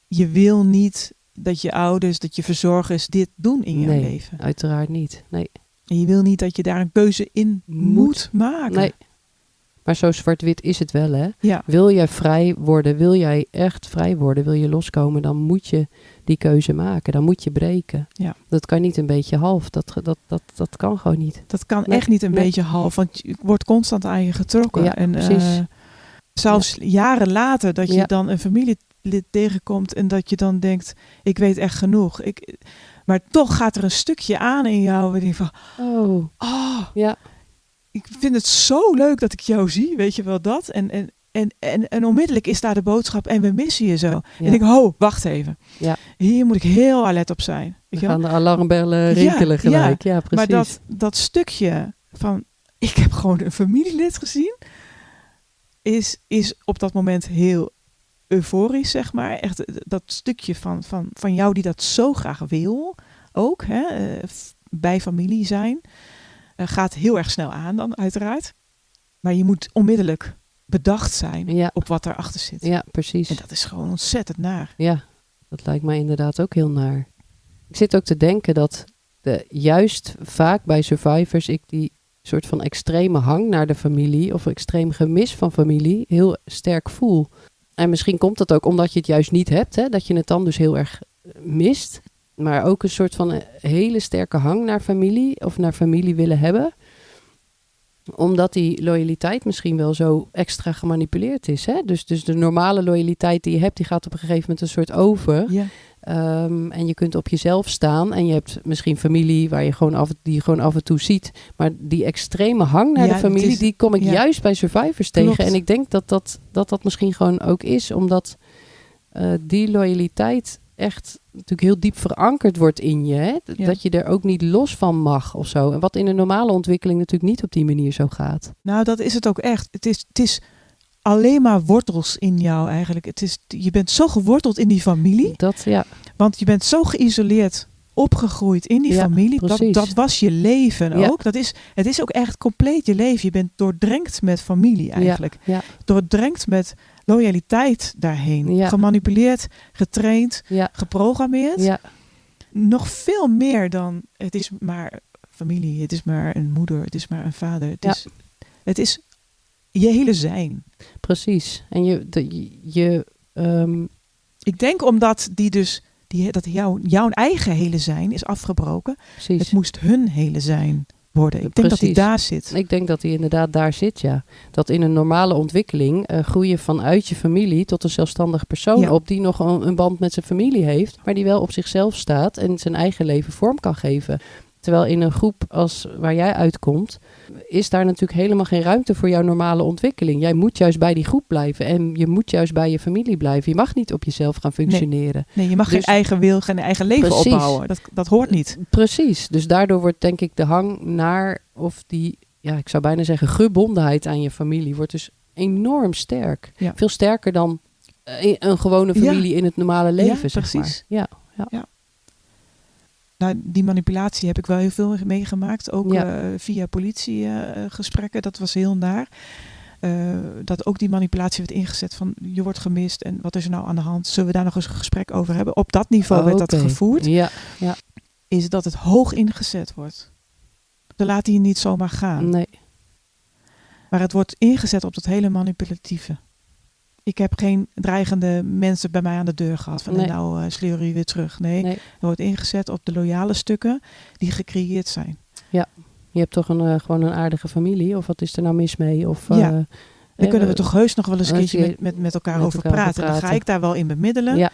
je wil niet dat je ouders, dat je verzorgers dit doen in je leven. Uiteraard niet. Nee. En je wil niet dat je daar een keuze in moet maken. Nee. Maar zo zwart-wit is het wel, hè? Ja. Wil jij vrij worden, wil jij echt vrij worden, wil je loskomen, dan moet je die keuze maken. Dan moet je breken. Ja. Dat kan niet een beetje half. Dat kan gewoon niet. Dat kan echt niet een beetje half, want je wordt constant aan je getrokken. Ja, en precies. Zelfs jaren later dat je dan een familie familielid tegenkomt en dat je dan denkt, ik weet echt genoeg. Maar toch gaat er een stukje aan in jou. Waar je van, ja. Ik vind het zo leuk dat ik jou zie, weet je wel dat? En onmiddellijk is daar de boodschap en we missen je zo. Ja. En ik denk, wacht even. Ja. Hier moet ik heel alert op zijn. We gaan de alarmbellen rinkelen gelijk. Ja, precies. Maar dat stukje van, ik heb gewoon een familielid gezien, is op dat moment heel euforisch, zeg maar. Echt dat stukje van jou die dat zo graag wil, ook bij familie zijn, gaat heel erg snel aan dan uiteraard. Maar je moet onmiddellijk bedacht zijn op wat daarachter zit. Ja, precies. En dat is gewoon ontzettend naar. Ja, dat lijkt mij inderdaad ook heel naar. Ik zit ook te denken dat juist vaak bij survivors ik die soort van extreme hang naar de familie of extreem gemis van familie heel sterk voel. En misschien komt dat ook omdat je het juist niet hebt, hè? Dat je het dan dus heel erg mist. Maar ook een soort van hele sterke hang naar familie of naar familie willen hebben. Omdat die loyaliteit misschien wel zo extra gemanipuleerd is. Hè? Dus de normale loyaliteit die je hebt, die gaat op een gegeven moment een soort over. Ja. En je kunt op jezelf staan. En je hebt misschien familie waar je die je gewoon af en toe ziet. Maar die extreme hang naar de familie, die kom ik juist bij survivors tegen. En ik denk dat misschien gewoon ook is. Omdat die loyaliteit echt natuurlijk heel diep verankerd wordt in je. Hè? Dat je er ook niet los van mag of zo. En wat in een normale ontwikkeling natuurlijk niet op die manier zo gaat. Nou, dat is het ook echt. Het is alleen maar wortels in jou eigenlijk. Je bent zo geworteld in die familie. Want je bent zo geïsoleerd opgegroeid in die familie. Dat was je leven ook. Het is ook echt compleet je leven. Je bent doordrenkt met familie eigenlijk. Ja. Doordrenkt met loyaliteit daarheen. Ja. Gemanipuleerd, getraind, geprogrammeerd. Ja. Nog veel meer dan het is maar familie. Het is maar een moeder. Het is maar een vader. Het is je hele zijn. Precies. En ik denk omdat jouw eigen hele zijn is afgebroken. Precies. Het moest hun hele zijn worden. Ik denk dat hij daar zit. Ik denk dat hij inderdaad daar zit, ja. Dat in een normale ontwikkeling groei je vanuit je familie tot een zelfstandige persoon op die nog een band met zijn familie heeft, maar die wel op zichzelf staat en zijn eigen leven vorm kan geven. Terwijl in een groep als waar jij uitkomt, is daar natuurlijk helemaal geen ruimte voor jouw normale ontwikkeling. Jij moet juist bij die groep blijven en je moet juist bij je familie blijven. Je mag niet op jezelf gaan functioneren. Nee, je mag geen eigen wil, geen eigen leven opbouwen. Dat hoort niet. Precies. Dus daardoor wordt denk ik de hang naar, of die, ik zou bijna zeggen, gebondenheid aan je familie wordt dus enorm sterk. Ja. Veel sterker dan een gewone familie in het normale leven, zeg maar. Precies. Ja. Nou, die manipulatie heb ik wel heel veel meegemaakt. Ook via politiegesprekken. Dat was heel naar. Dat ook die manipulatie werd ingezet van je wordt gemist. En wat is er nou aan de hand? Zullen we daar nog eens een gesprek over hebben? Op dat niveau werd dat gevoerd. Ja. Is dat het hoog ingezet wordt. Ze laten je niet zomaar gaan. Nee. Maar het wordt ingezet op dat hele manipulatieve. Ik heb geen dreigende mensen bij mij aan de deur gehad. Van nou sleuren je weer terug. Nee, er wordt ingezet op de loyale stukken die gecreëerd zijn. Ja, je hebt toch gewoon een aardige familie? Of wat is er nou mis mee? Of, daar kunnen we toch heus nog wel eens een keertje met elkaar over praten. Dan ga ik daar wel in bemiddelen. Ja.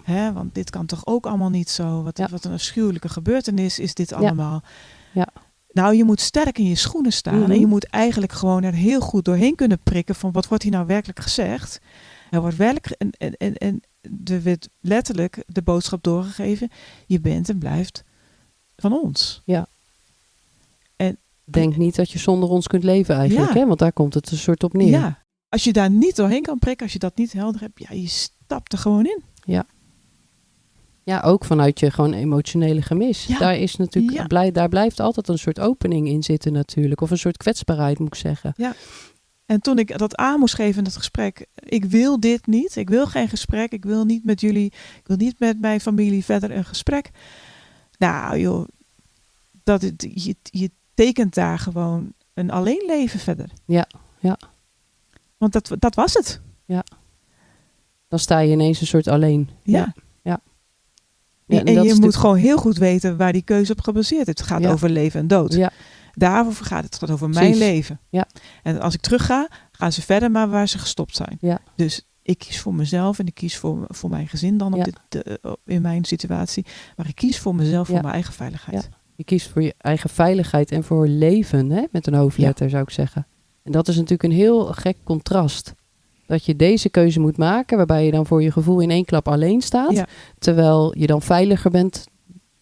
Hè, want dit kan toch ook allemaal niet zo. Wat een afschuwelijke gebeurtenis is dit allemaal. Ja. Nou, je moet sterk in je schoenen staan. Mm-hmm. En je moet eigenlijk gewoon er heel goed doorheen kunnen prikken van wat wordt hier nou werkelijk gezegd. Er wordt werkelijk en er werd letterlijk de boodschap doorgegeven. Je bent en blijft van ons. Ja. En denk niet dat je zonder ons kunt leven eigenlijk. Hè? Want daar komt het een soort op neer. Ja. Als je daar niet doorheen kan prikken, als je dat niet helder hebt, je stapt er gewoon in. Ja. Ja, ook vanuit je gewoon emotionele gemis. Ja. Daar is natuurlijk daar blijft altijd een soort opening in zitten natuurlijk. Of een soort kwetsbaarheid, moet ik zeggen. Ja. En toen ik dat aan moest geven in het gesprek. Ik wil dit niet. Ik wil geen gesprek. Ik wil niet met jullie. Ik wil niet met mijn familie verder een gesprek. Nou joh. Je tekent daar gewoon een alleen leven verder. Ja. Want dat was het. Ja. Dan sta je ineens een soort alleen. Ja. En je moet gewoon heel goed weten waar die keuze op gebaseerd is. Het gaat over leven en dood. Ja. Daarover gaat het. Over mijn leven. Ja. En als ik terug ga, gaan ze verder maar waar ze gestopt zijn. Ja. Dus Ik kies voor mezelf en ik kies voor mijn gezin dan in mijn situatie. Maar ik kies voor mezelf, voor mijn eigen veiligheid. Ja. Je kiest voor je eigen veiligheid en voor leven, hè? Met een hoofdletter zou ik zeggen. En dat is natuurlijk een heel gek contrast. Dat je deze keuze moet maken, waarbij je dan voor je gevoel in één klap alleen staat. Ja. Terwijl je dan veiliger bent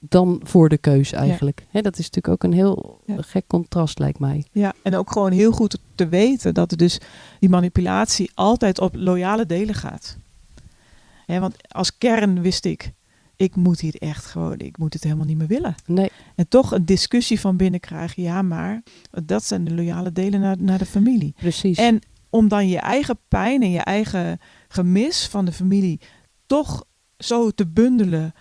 dan voor de keuze eigenlijk. Hè, dat is natuurlijk ook een heel gek contrast, lijkt mij. Ja, en ook gewoon heel goed te weten dat er dus die manipulatie altijd op loyale delen gaat. Want als kern wist ik moet hier echt gewoon, ik moet het helemaal niet meer willen. Nee. En toch een discussie van binnen krijgen, ja, maar dat zijn de loyale delen naar de familie. Precies. En om dan je eigen pijn en je eigen gemis van de familie toch zo te bundelen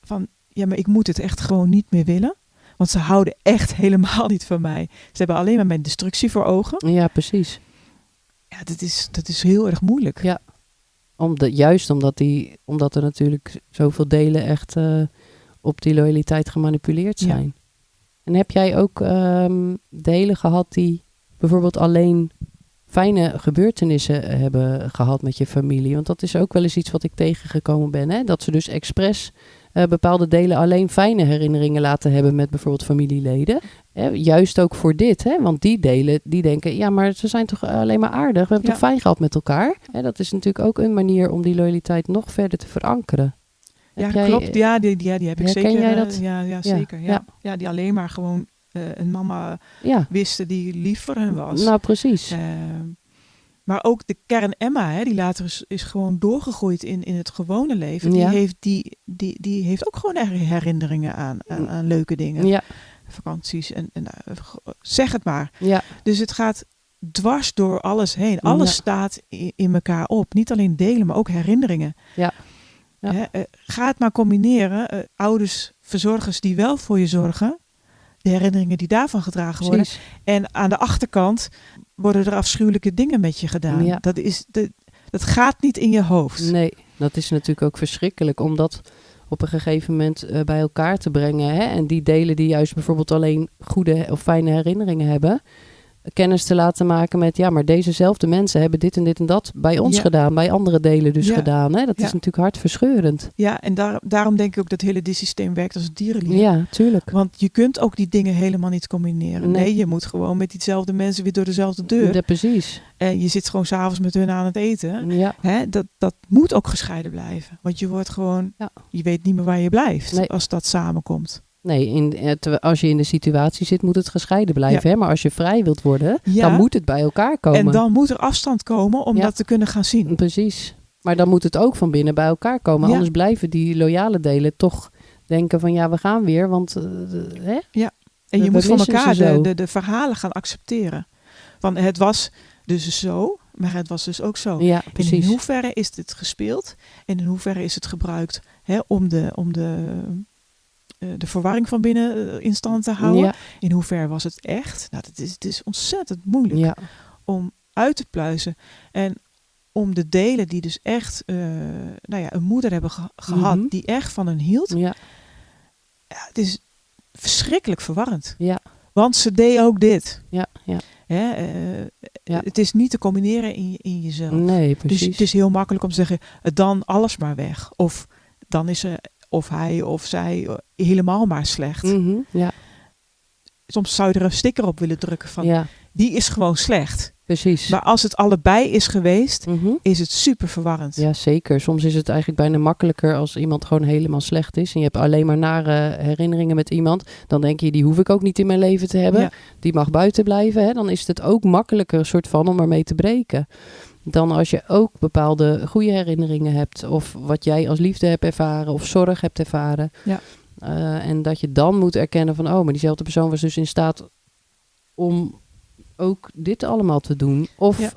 van, ja, maar ik moet het echt gewoon niet meer willen. Want ze houden echt helemaal niet van mij. Ze hebben alleen maar mijn destructie voor ogen. Ja, precies. Ja, dat is heel erg moeilijk. Ja. Omdat er natuurlijk zoveel delen echt op die loyaliteit gemanipuleerd zijn. Ja. En heb jij ook delen gehad die bijvoorbeeld alleen fijne gebeurtenissen hebben gehad met je familie? Want dat is ook wel eens iets wat ik tegengekomen ben. Hè? Dat ze dus expres bepaalde delen alleen fijne herinneringen laten hebben met bijvoorbeeld familieleden. Juist ook voor dit. Hè? Want die delen, die denken, ja, maar ze zijn toch alleen maar aardig. We hebben toch fijn gehad met elkaar. Dat is natuurlijk ook een manier om die loyaliteit nog verder te verankeren. Ja, klopt. Ja, die heb ik zeker. Ken jij dat? Ja, zeker. Ja, die alleen maar gewoon een mama wisten die lief voor hen was. Nou, precies. Maar ook de kern Emma, die later is gewoon doorgegroeid in het gewone leven. Die heeft ook gewoon herinneringen aan leuke dingen. Ja. Vakanties en zeg het maar. Ja. Dus het gaat dwars door alles heen. Alles staat in elkaar op. Niet alleen delen, maar ook herinneringen. Ja. Ja. Ga het maar combineren. Ouders, verzorgers die wel voor je zorgen. De herinneringen die daarvan gedragen worden. En aan de achterkant worden er afschuwelijke dingen met je gedaan. Ja. Dat gaat niet in je hoofd. Nee, dat is natuurlijk ook verschrikkelijk om dat op een gegeven moment bij elkaar te brengen. Hè? En die delen die juist bijvoorbeeld alleen goede of fijne herinneringen hebben, kennis te laten maken met, ja, maar dezezelfde mensen hebben dit en dat bij ons gedaan, bij andere delen dus gedaan. Hè? Dat is natuurlijk hartverscheurend. Ja, en daarom denk ik ook dat het hele DIS-systeem werkt als dierenlier. Ja, tuurlijk. Want je kunt ook die dingen helemaal niet combineren. Nee, je moet gewoon met diezelfde mensen weer door dezelfde deur. Ja, precies. En je zit gewoon 's avonds met hun aan het eten. Ja. Hè? Dat moet ook gescheiden blijven. Want je wordt gewoon, je weet niet meer waar je blijft als dat samenkomt. Nee, als je in de situatie zit, moet het gescheiden blijven. Hè? Maar als je vrij wilt worden, dan moet het bij elkaar komen. En dan moet er afstand komen om dat te kunnen gaan zien. Precies. Maar dan moet het ook van binnen bij elkaar komen. Anders blijven die loyale delen toch denken van, ja, we gaan weer. Want hè? Ja, en je moet van elkaar de verhalen gaan accepteren. Van het was dus zo, maar het was dus ook zo. Ja, precies. En in hoeverre is dit gespeeld? En in hoeverre is het gebruikt om de verwarring van binnen in stand te houden. Ja. In hoeverre was het echt? Nou, het is ontzettend moeilijk om uit te pluizen. En om de delen die dus echt een moeder hebben gehad die echt van hen hield. Ja. Ja, het is verschrikkelijk verwarrend. Ja. Want ze deed ook dit. Ja, ja. Het is niet te combineren in jezelf. Nee, precies. Dus het is heel makkelijk om te zeggen, dan alles maar weg. Of dan is er of hij of zij helemaal maar slecht. Mm-hmm, ja. Soms zou je er een sticker op willen drukken van, die is gewoon slecht. Precies. Maar als het allebei is geweest, is het super verwarrend. Ja, zeker. Soms is het eigenlijk bijna makkelijker als iemand gewoon helemaal slecht is. En je hebt alleen maar nare herinneringen met iemand. Dan denk je, die hoef ik ook niet in mijn leven te hebben. Ja. Die mag buiten blijven. Hè? Dan is het ook makkelijker soort van om ermee te breken. Dan als je ook bepaalde goede herinneringen hebt. Of wat jij als liefde hebt ervaren. Of zorg hebt ervaren. Ja. En dat je dan moet erkennen van, maar diezelfde persoon was dus in staat om ook dit allemaal te doen. Of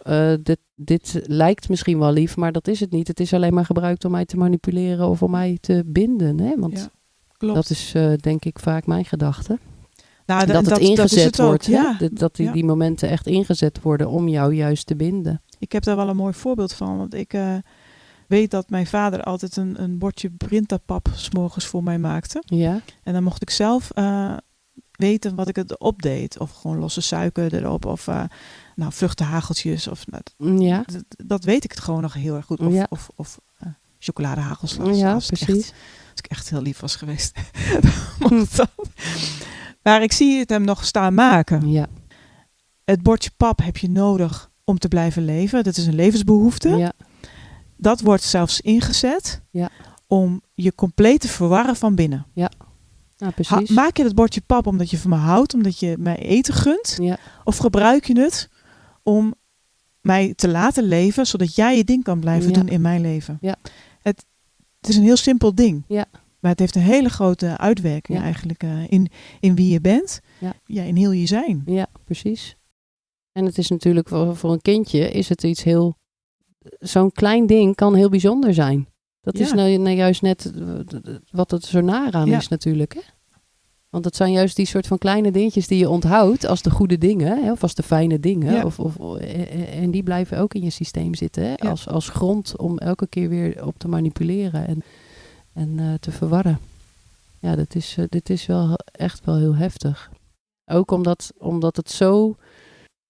dit lijkt misschien wel lief, maar dat is het niet. Het is alleen maar gebruikt om mij te manipuleren of om mij te binden. Hè? Want dat is denk ik vaak mijn gedachte. Nou, dat het ingezet wordt. Ja. Dat die momenten echt ingezet worden om jou juist te binden. Ik heb daar wel een mooi voorbeeld van. Want ik weet dat mijn vader altijd een bordje Brintapap 's morgens voor mij maakte. Ja. En dan mocht ik zelf weten wat ik erop deed. Of gewoon losse suiker erop. Of vruchtenhageltjes. Of, dat weet ik het gewoon nog heel erg goed. Of chocoladehagelslag. Ja, precies. Als ik echt heel lief was geweest. Maar ik zie het hem nog staan maken. Ja. Het bordje pap heb je nodig om te blijven leven. Dat is een levensbehoefte. Ja. Dat wordt zelfs ingezet om je compleet te verwarren van binnen. Ja, precies. Maak je het bordje pap omdat je van me houdt, omdat je mij eten gunt? Ja. Of gebruik je het om mij te laten leven, zodat jij je ding kan blijven doen in mijn leven? Ja. Het is een heel simpel ding. Ja. Maar het heeft een hele grote uitwerking eigenlijk in wie je bent. Ja, in heel je zijn. Ja, precies. En het is natuurlijk voor een kindje is het iets heel... Zo'n klein ding kan heel bijzonder zijn. Dat is nou juist net wat het zo naar aan is natuurlijk. Hè? Want het zijn juist die soort van kleine dingetjes die je onthoudt als de goede dingen. Hè? Of als de fijne dingen. Ja. En die blijven ook in je systeem zitten. Hè? Ja. Als grond om elke keer weer op te manipuleren en te verwarren. Ja, dit is wel echt wel heel heftig. Ook omdat het zo...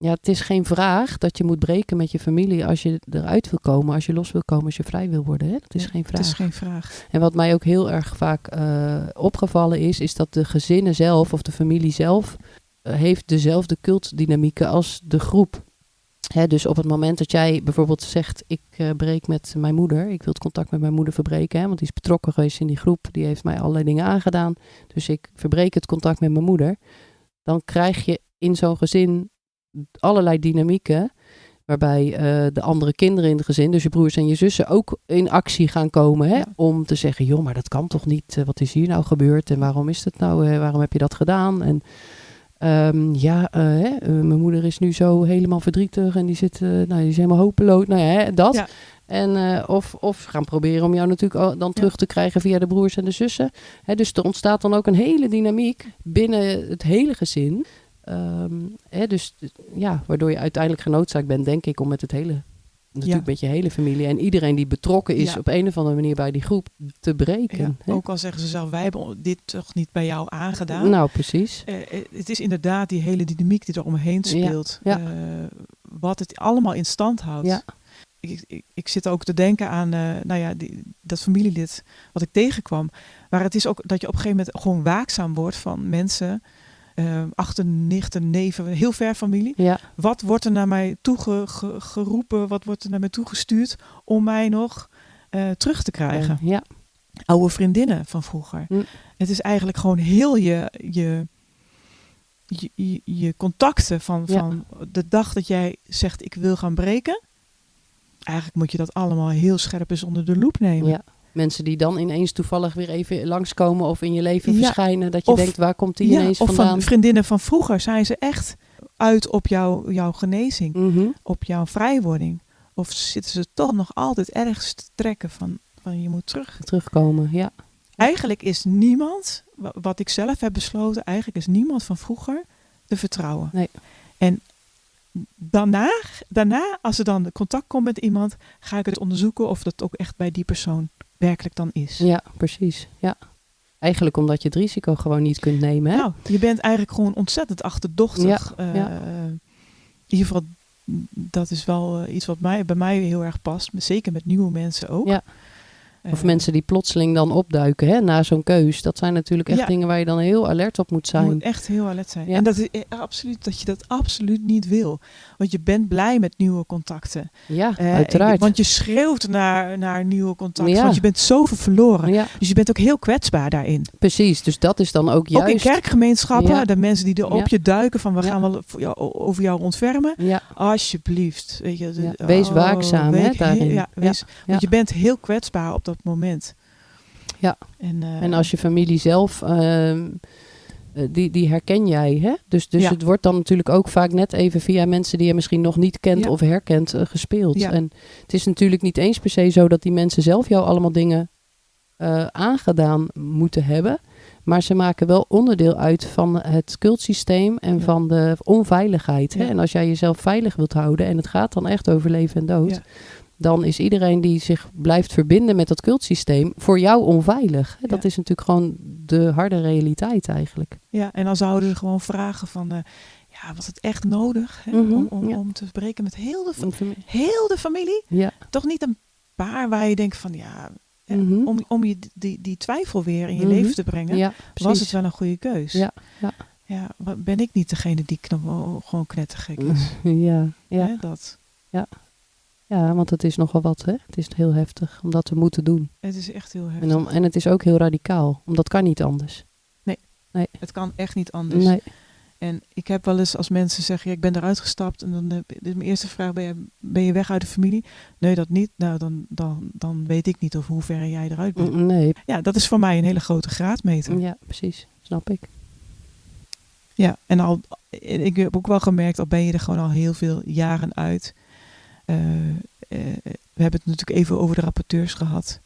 Ja, het is geen vraag dat je moet breken met je familie als je eruit wil komen, als je los wil komen, als je vrij wil worden. Hè? Dat is geen vraag. Het is geen vraag. En wat mij ook heel erg vaak opgevallen is dat de gezinnen zelf of de familie zelf heeft dezelfde cultdynamieken als de groep. Hè, dus op het moment dat jij bijvoorbeeld zegt, ik breek met mijn moeder, ik wil het contact met mijn moeder verbreken, hè, want die is betrokken geweest in die groep, die heeft mij allerlei dingen aangedaan, dus ik verbreek het contact met mijn moeder. Dan krijg je in zo'n gezin allerlei dynamieken, waarbij de andere kinderen in het gezin, dus je broers en je zussen, ook in actie gaan komen. Hè, om te zeggen, joh, maar dat kan toch niet? Wat is hier nou gebeurd? En waarom is het nou? Waarom heb je dat gedaan? En mijn moeder is nu zo helemaal verdrietig en die is helemaal hopeloos. Nou ja, dat. Ja. En of gaan proberen om jou natuurlijk dan terug te krijgen via de broers en de zussen. Hè, dus er ontstaat dan ook een hele dynamiek binnen het hele gezin. Waardoor je uiteindelijk genoodzaakt bent, denk ik, om met het hele, natuurlijk met je hele familie en iedereen die betrokken is op een of andere manier bij die groep te breken. Ja, ook al zeggen ze zelf, wij hebben dit toch niet bij jou aangedaan. Nou, precies. Het is inderdaad die hele dynamiek die er omheen speelt. Ja. Wat het allemaal in stand houdt. Ja. Ik zit ook te denken aan dat familielid wat ik tegenkwam. Maar het is ook dat je op een gegeven moment gewoon waakzaam wordt van mensen... achten, nichten, neven, heel ver familie. Ja. Wat wordt er naar mij toe geroepen? Wat wordt er naar mij toegestuurd om mij nog terug te krijgen? Ja. Oude vriendinnen van vroeger. Het is eigenlijk gewoon heel je contacten van de dag dat jij zegt ik wil gaan breken. Eigenlijk moet je dat allemaal heel scherp eens onder de loep nemen. Ja. Mensen die dan ineens toevallig weer even langskomen of in je leven verschijnen. Dat je denkt, waar komt die ineens vandaan? Of van vriendinnen van vroeger zijn ze echt uit op jouw genezing. Mm-hmm. Op jouw vrijwording. Of zitten ze toch nog altijd ergens te trekken van je moet terugkomen, ja. Eigenlijk is niemand, wat ik zelf heb besloten, eigenlijk is niemand van vroeger te vertrouwen. Nee. En daarna, als er dan contact komt met iemand, ga ik het onderzoeken of dat ook echt bij die persoon werkelijk dan is. Ja, precies. Ja. Eigenlijk omdat je het risico gewoon niet kunt nemen. Hè? Nou, je bent eigenlijk gewoon ontzettend achterdochtig. In ieder geval, dat is wel iets wat bij mij heel erg past. Zeker met nieuwe mensen ook. Ja. Of mensen die plotseling dan opduiken na zo'n keus. Dat zijn natuurlijk echt dingen waar je dan heel alert op moet zijn. Je moet echt heel alert zijn. Ja. En dat is absoluut dat je dat absoluut niet wil. Want je bent blij met nieuwe contacten. Ja, uiteraard. Want je schreeuwt naar nieuwe contacten. Ja. Want je bent zoveel verloren. Ja. Dus je bent ook heel kwetsbaar daarin. Precies, dus dat is dan ook juist... Ook in kerkgemeenschappen, de mensen die er op je duiken van we gaan wel over jou ontfermen. Ja. Alsjeblieft. Weet je, wees waakzaam daarin. Want je bent heel kwetsbaar op dat moment. Ja, en als je familie zelf, die herken jij. Hè? Dus het wordt dan natuurlijk ook vaak net even via mensen die je misschien nog niet kent of herkent gespeeld. Ja. En het is natuurlijk niet eens per se zo dat die mensen zelf jou allemaal dingen aangedaan moeten hebben. Maar ze maken wel onderdeel uit van het cultsysteem en van de onveiligheid. Hè? En als jij jezelf veilig wilt houden en het gaat dan echt over leven en dood... Ja. dan is iedereen die zich blijft verbinden met dat cultsysteem voor jou onveilig. Hè? Dat is natuurlijk gewoon de harde realiteit eigenlijk. Ja, en dan zouden ze gewoon vragen van, was het echt nodig om te spreken met heel de familie? Ja. Toch niet een paar waar je denkt van, om je die twijfel weer in je leven te brengen, was het wel een goede keus. Ja. Ben ik niet degene die gewoon knettergek is? Ja, dat. Ja, want het is nogal wat, hè? Het is heel heftig om dat te moeten doen. Het is echt heel heftig. En het is ook heel radicaal, omdat dat kan niet anders. Nee, het kan echt niet anders. Nee. En ik heb wel eens als mensen zeggen, ik ben eruit gestapt en dan is mijn eerste vraag, ben je weg uit de familie? Nee, dat niet. Nou, dan weet ik niet of hoe ver jij eruit bent. Nee. Ja, dat is voor mij een hele grote graadmeter. Ja, precies. Snap ik. Ja, en ik heb ook wel gemerkt, al ben je er gewoon al heel veel jaren uit. We hebben het natuurlijk even over de rapporteurs gehad.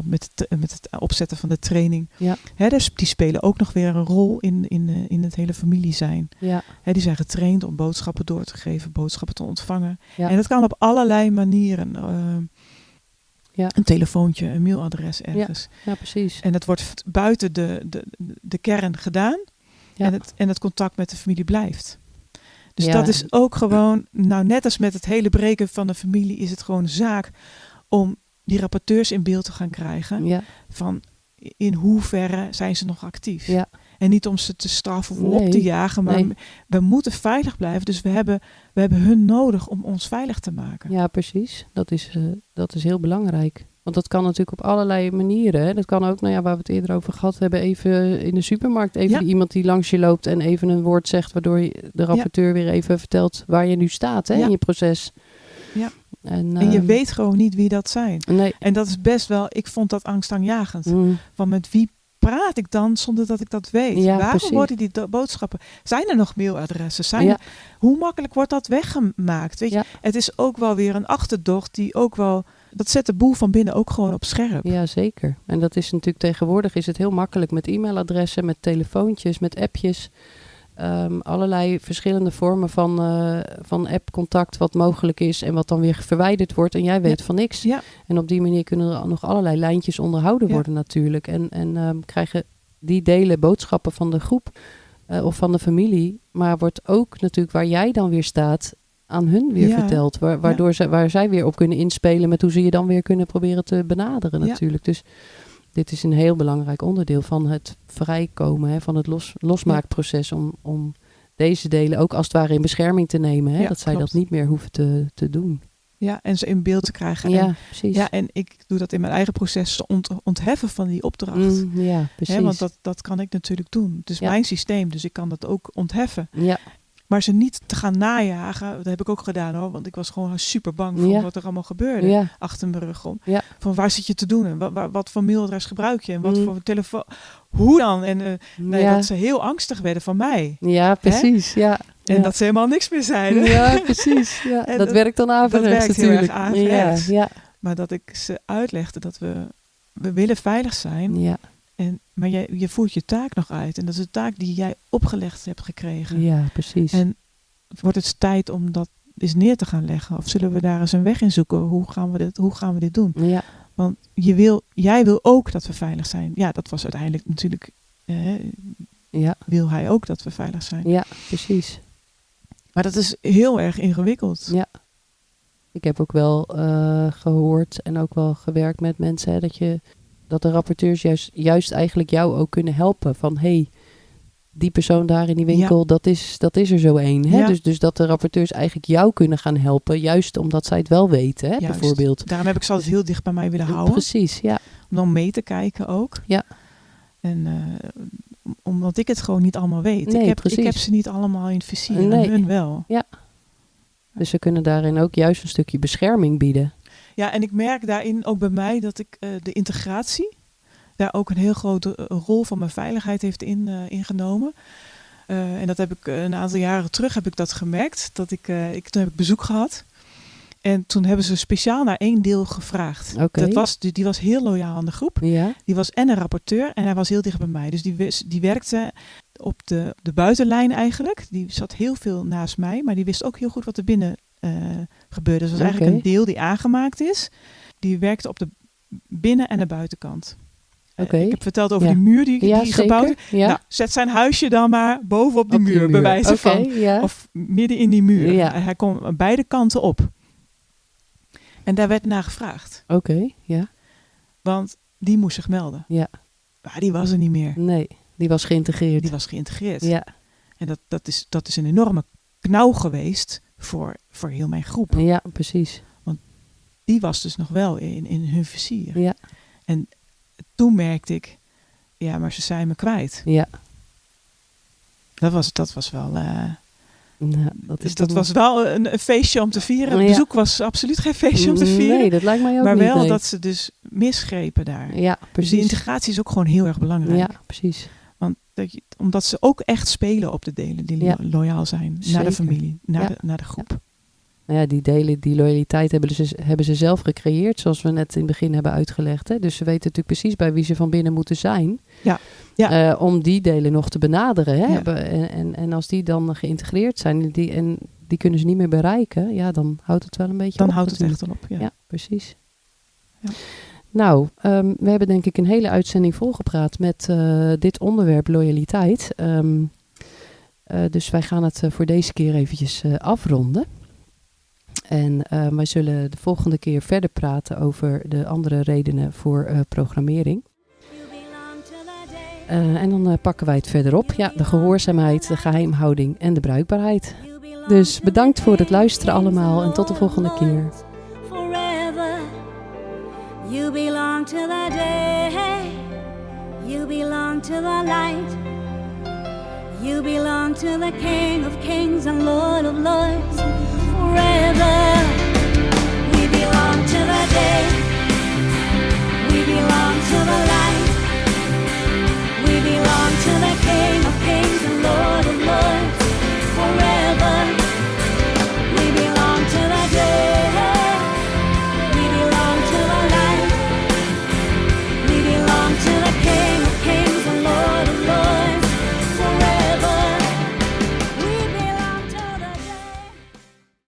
Met het opzetten van de training. Ja. Dus die spelen ook nog weer een rol in het hele familie zijn. Ja. Die zijn getraind om boodschappen door te geven, boodschappen te ontvangen. Ja. En dat kan op allerlei manieren. Een telefoontje, een mailadres ergens. Ja, precies. En het wordt buiten de kern gedaan. Ja. En het contact met de familie blijft. Dus dat is ook gewoon, nou net als met het hele breken van de familie, is het gewoon zaak om die rapporteurs in beeld te gaan krijgen. Ja. Van in hoeverre zijn ze nog actief. Ja. En niet om ze te straffen of op te jagen, maar we moeten veilig blijven. Dus we hebben hun nodig om ons veilig te maken. Ja, precies. Dat is heel belangrijk. Want dat kan natuurlijk op allerlei manieren. Hè. Dat kan ook, waar we het eerder over gehad hebben, even in de supermarkt. Even iemand die langs je loopt en even een woord zegt, waardoor de rapporteur weer even vertelt waar je nu staat in je proces. Ja. En je weet gewoon niet wie dat zijn. Nee. En dat is best wel, ik vond dat angstaanjagend. Van met wie praat ik dan zonder dat ik dat weet? Ja, waarom precies. worden die boodschappen? Zijn er nog mailadressen? Hoe makkelijk wordt dat weggemaakt? Weet je? Het is ook wel weer een achterdocht die ook wel, dat zet de boel van binnen ook gewoon op scherp. Ja, zeker. En dat is natuurlijk tegenwoordig is het heel makkelijk met e-mailadressen, met telefoontjes, met appjes. Allerlei verschillende vormen van app-contact wat mogelijk is en wat dan weer verwijderd wordt en jij weet van niks. Ja. En op die manier kunnen er nog allerlei lijntjes onderhouden worden natuurlijk. En krijgen die delen boodschappen van de groep of van de familie, maar wordt ook natuurlijk waar jij dan weer staat aan hun weer verteld. Waar zij weer op kunnen inspelen met hoe ze je dan weer kunnen proberen te benaderen natuurlijk. Dus dit is een heel belangrijk onderdeel van het vrijkomen, van het losmaakproces om deze delen ook als het ware in bescherming te nemen. Hè? Dat zij dat niet meer hoeven te doen. Ja, en ze in beeld te krijgen. Ja, precies. Ja, en ik doe dat in mijn eigen proces, ontheffen van die opdracht. Ja, precies. Want dat kan ik natuurlijk doen. Het is mijn systeem, dus ik kan dat ook ontheffen. Ja. Maar ze niet te gaan najagen, dat heb ik ook gedaan hoor. Want ik was gewoon super bang voor wat er allemaal gebeurde achter mijn rug om. Ja. Van waar zit je te doen en wat voor mailadres gebruik je en wat voor telefoon. Hoe dan? En dat ze heel angstig werden van mij. Ja, precies. Ja. En dat ze helemaal niks meer zeiden. Ja, precies. Ja. En dat werkt dan averechts natuurlijk. Dat werkt heel erg averechts. Ja. Maar dat ik ze uitlegde dat we willen veilig zijn. Ja. Maar je voert je taak nog uit. En dat is een taak die jij opgelegd hebt gekregen. Ja, precies. En wordt het tijd om dat eens neer te gaan leggen? Of zullen we daar eens een weg in zoeken? Hoe gaan we dit doen? Ja. Want jij wil ook dat we veilig zijn. Ja, dat was uiteindelijk natuurlijk... wil hij ook dat we veilig zijn. Ja, precies. Maar dat is heel erg ingewikkeld. Ja. Ik heb ook wel gehoord en ook wel gewerkt met mensen... dat de rapporteurs juist eigenlijk jou ook kunnen helpen. Van die persoon daar in die winkel, dat is er zo één. Hè? Ja. Dus dat de rapporteurs eigenlijk jou kunnen gaan helpen. Juist omdat zij het wel weten, hè, bijvoorbeeld. Daarom heb ik ze altijd heel dicht bij mij willen houden. Precies, ja. Om dan mee te kijken ook. Ja. En omdat ik het gewoon niet allemaal weet. Nee, ik heb ze niet allemaal in het vizier. En hun wel. Ja. Dus ze kunnen daarin ook juist een stukje bescherming bieden. Ja, en ik merk daarin ook bij mij dat ik de integratie daar ook een heel grote rol van mijn veiligheid heeft ingenomen. En dat heb ik een aantal jaren terug heb ik dat gemerkt. Toen heb ik bezoek gehad. En toen hebben ze speciaal naar één deel gevraagd. Okay. Die was heel loyaal aan de groep. Ja. Die was en een rapporteur en hij was heel dicht bij mij. Dus die werkte op de buitenlijn eigenlijk. Die zat heel veel naast mij, maar die wist ook heel goed wat er binnen gebeurde. Dus het was eigenlijk een deel die aangemaakt is. Die werkte op de binnen- en de buitenkant. Ik heb verteld over die muur die gebouwd is. Ja. Nou, zet zijn huisje dan maar bovenop die muur, bij wijze van. Ja. Of midden in die muur. Ja. Hij kon beide kanten op. En daar werd naar gevraagd. Ja. Want die moest zich melden. Ja. Maar die was er niet meer. Nee, die was geïntegreerd. Ja. En dat is een enorme knauw geweest voor heel mijn groep. Ja, precies. Want die was dus nog wel in hun vizier. Ja. En toen merkte ik, ja, maar ze zijn me kwijt. Ja. Dat was wel... dat was wel een feestje om te vieren. Het bezoek was absoluut geen feestje om te vieren. Nee, dat lijkt mij ook maar niet. Maar wel dat ze dus misgrepen daar. Ja, precies. Dus die integratie is ook gewoon heel erg belangrijk. Ja, precies. Want omdat ze ook echt spelen op de delen die loyaal zijn. Zeker. Naar de familie, naar de groep. Ja. Nou ja, die delen, die loyaliteit hebben ze zelf gecreëerd, zoals we net in het begin hebben uitgelegd. Hè? Dus ze weten natuurlijk precies bij wie ze van binnen moeten zijn. Ja. Om die delen nog te benaderen. Hè? Ja. En als die dan geïntegreerd zijn en die kunnen ze niet meer bereiken, ja, dan houdt het wel een beetje op. Dan houdt het echt op, ja. Ja, precies. Ja. Nou, we hebben denk ik een hele uitzending volgepraat met dit onderwerp loyaliteit. Dus wij gaan het voor deze keer eventjes afronden. En wij zullen de volgende keer verder praten over de andere redenen voor programmering. En dan pakken wij het verder op. Ja, de gehoorzaamheid, de geheimhouding en de bruikbaarheid. Dus bedankt voor het luisteren allemaal en tot de volgende keer. You belong to the day. You belong to the light. You belong to the King of Kings and Lord of Lords forever.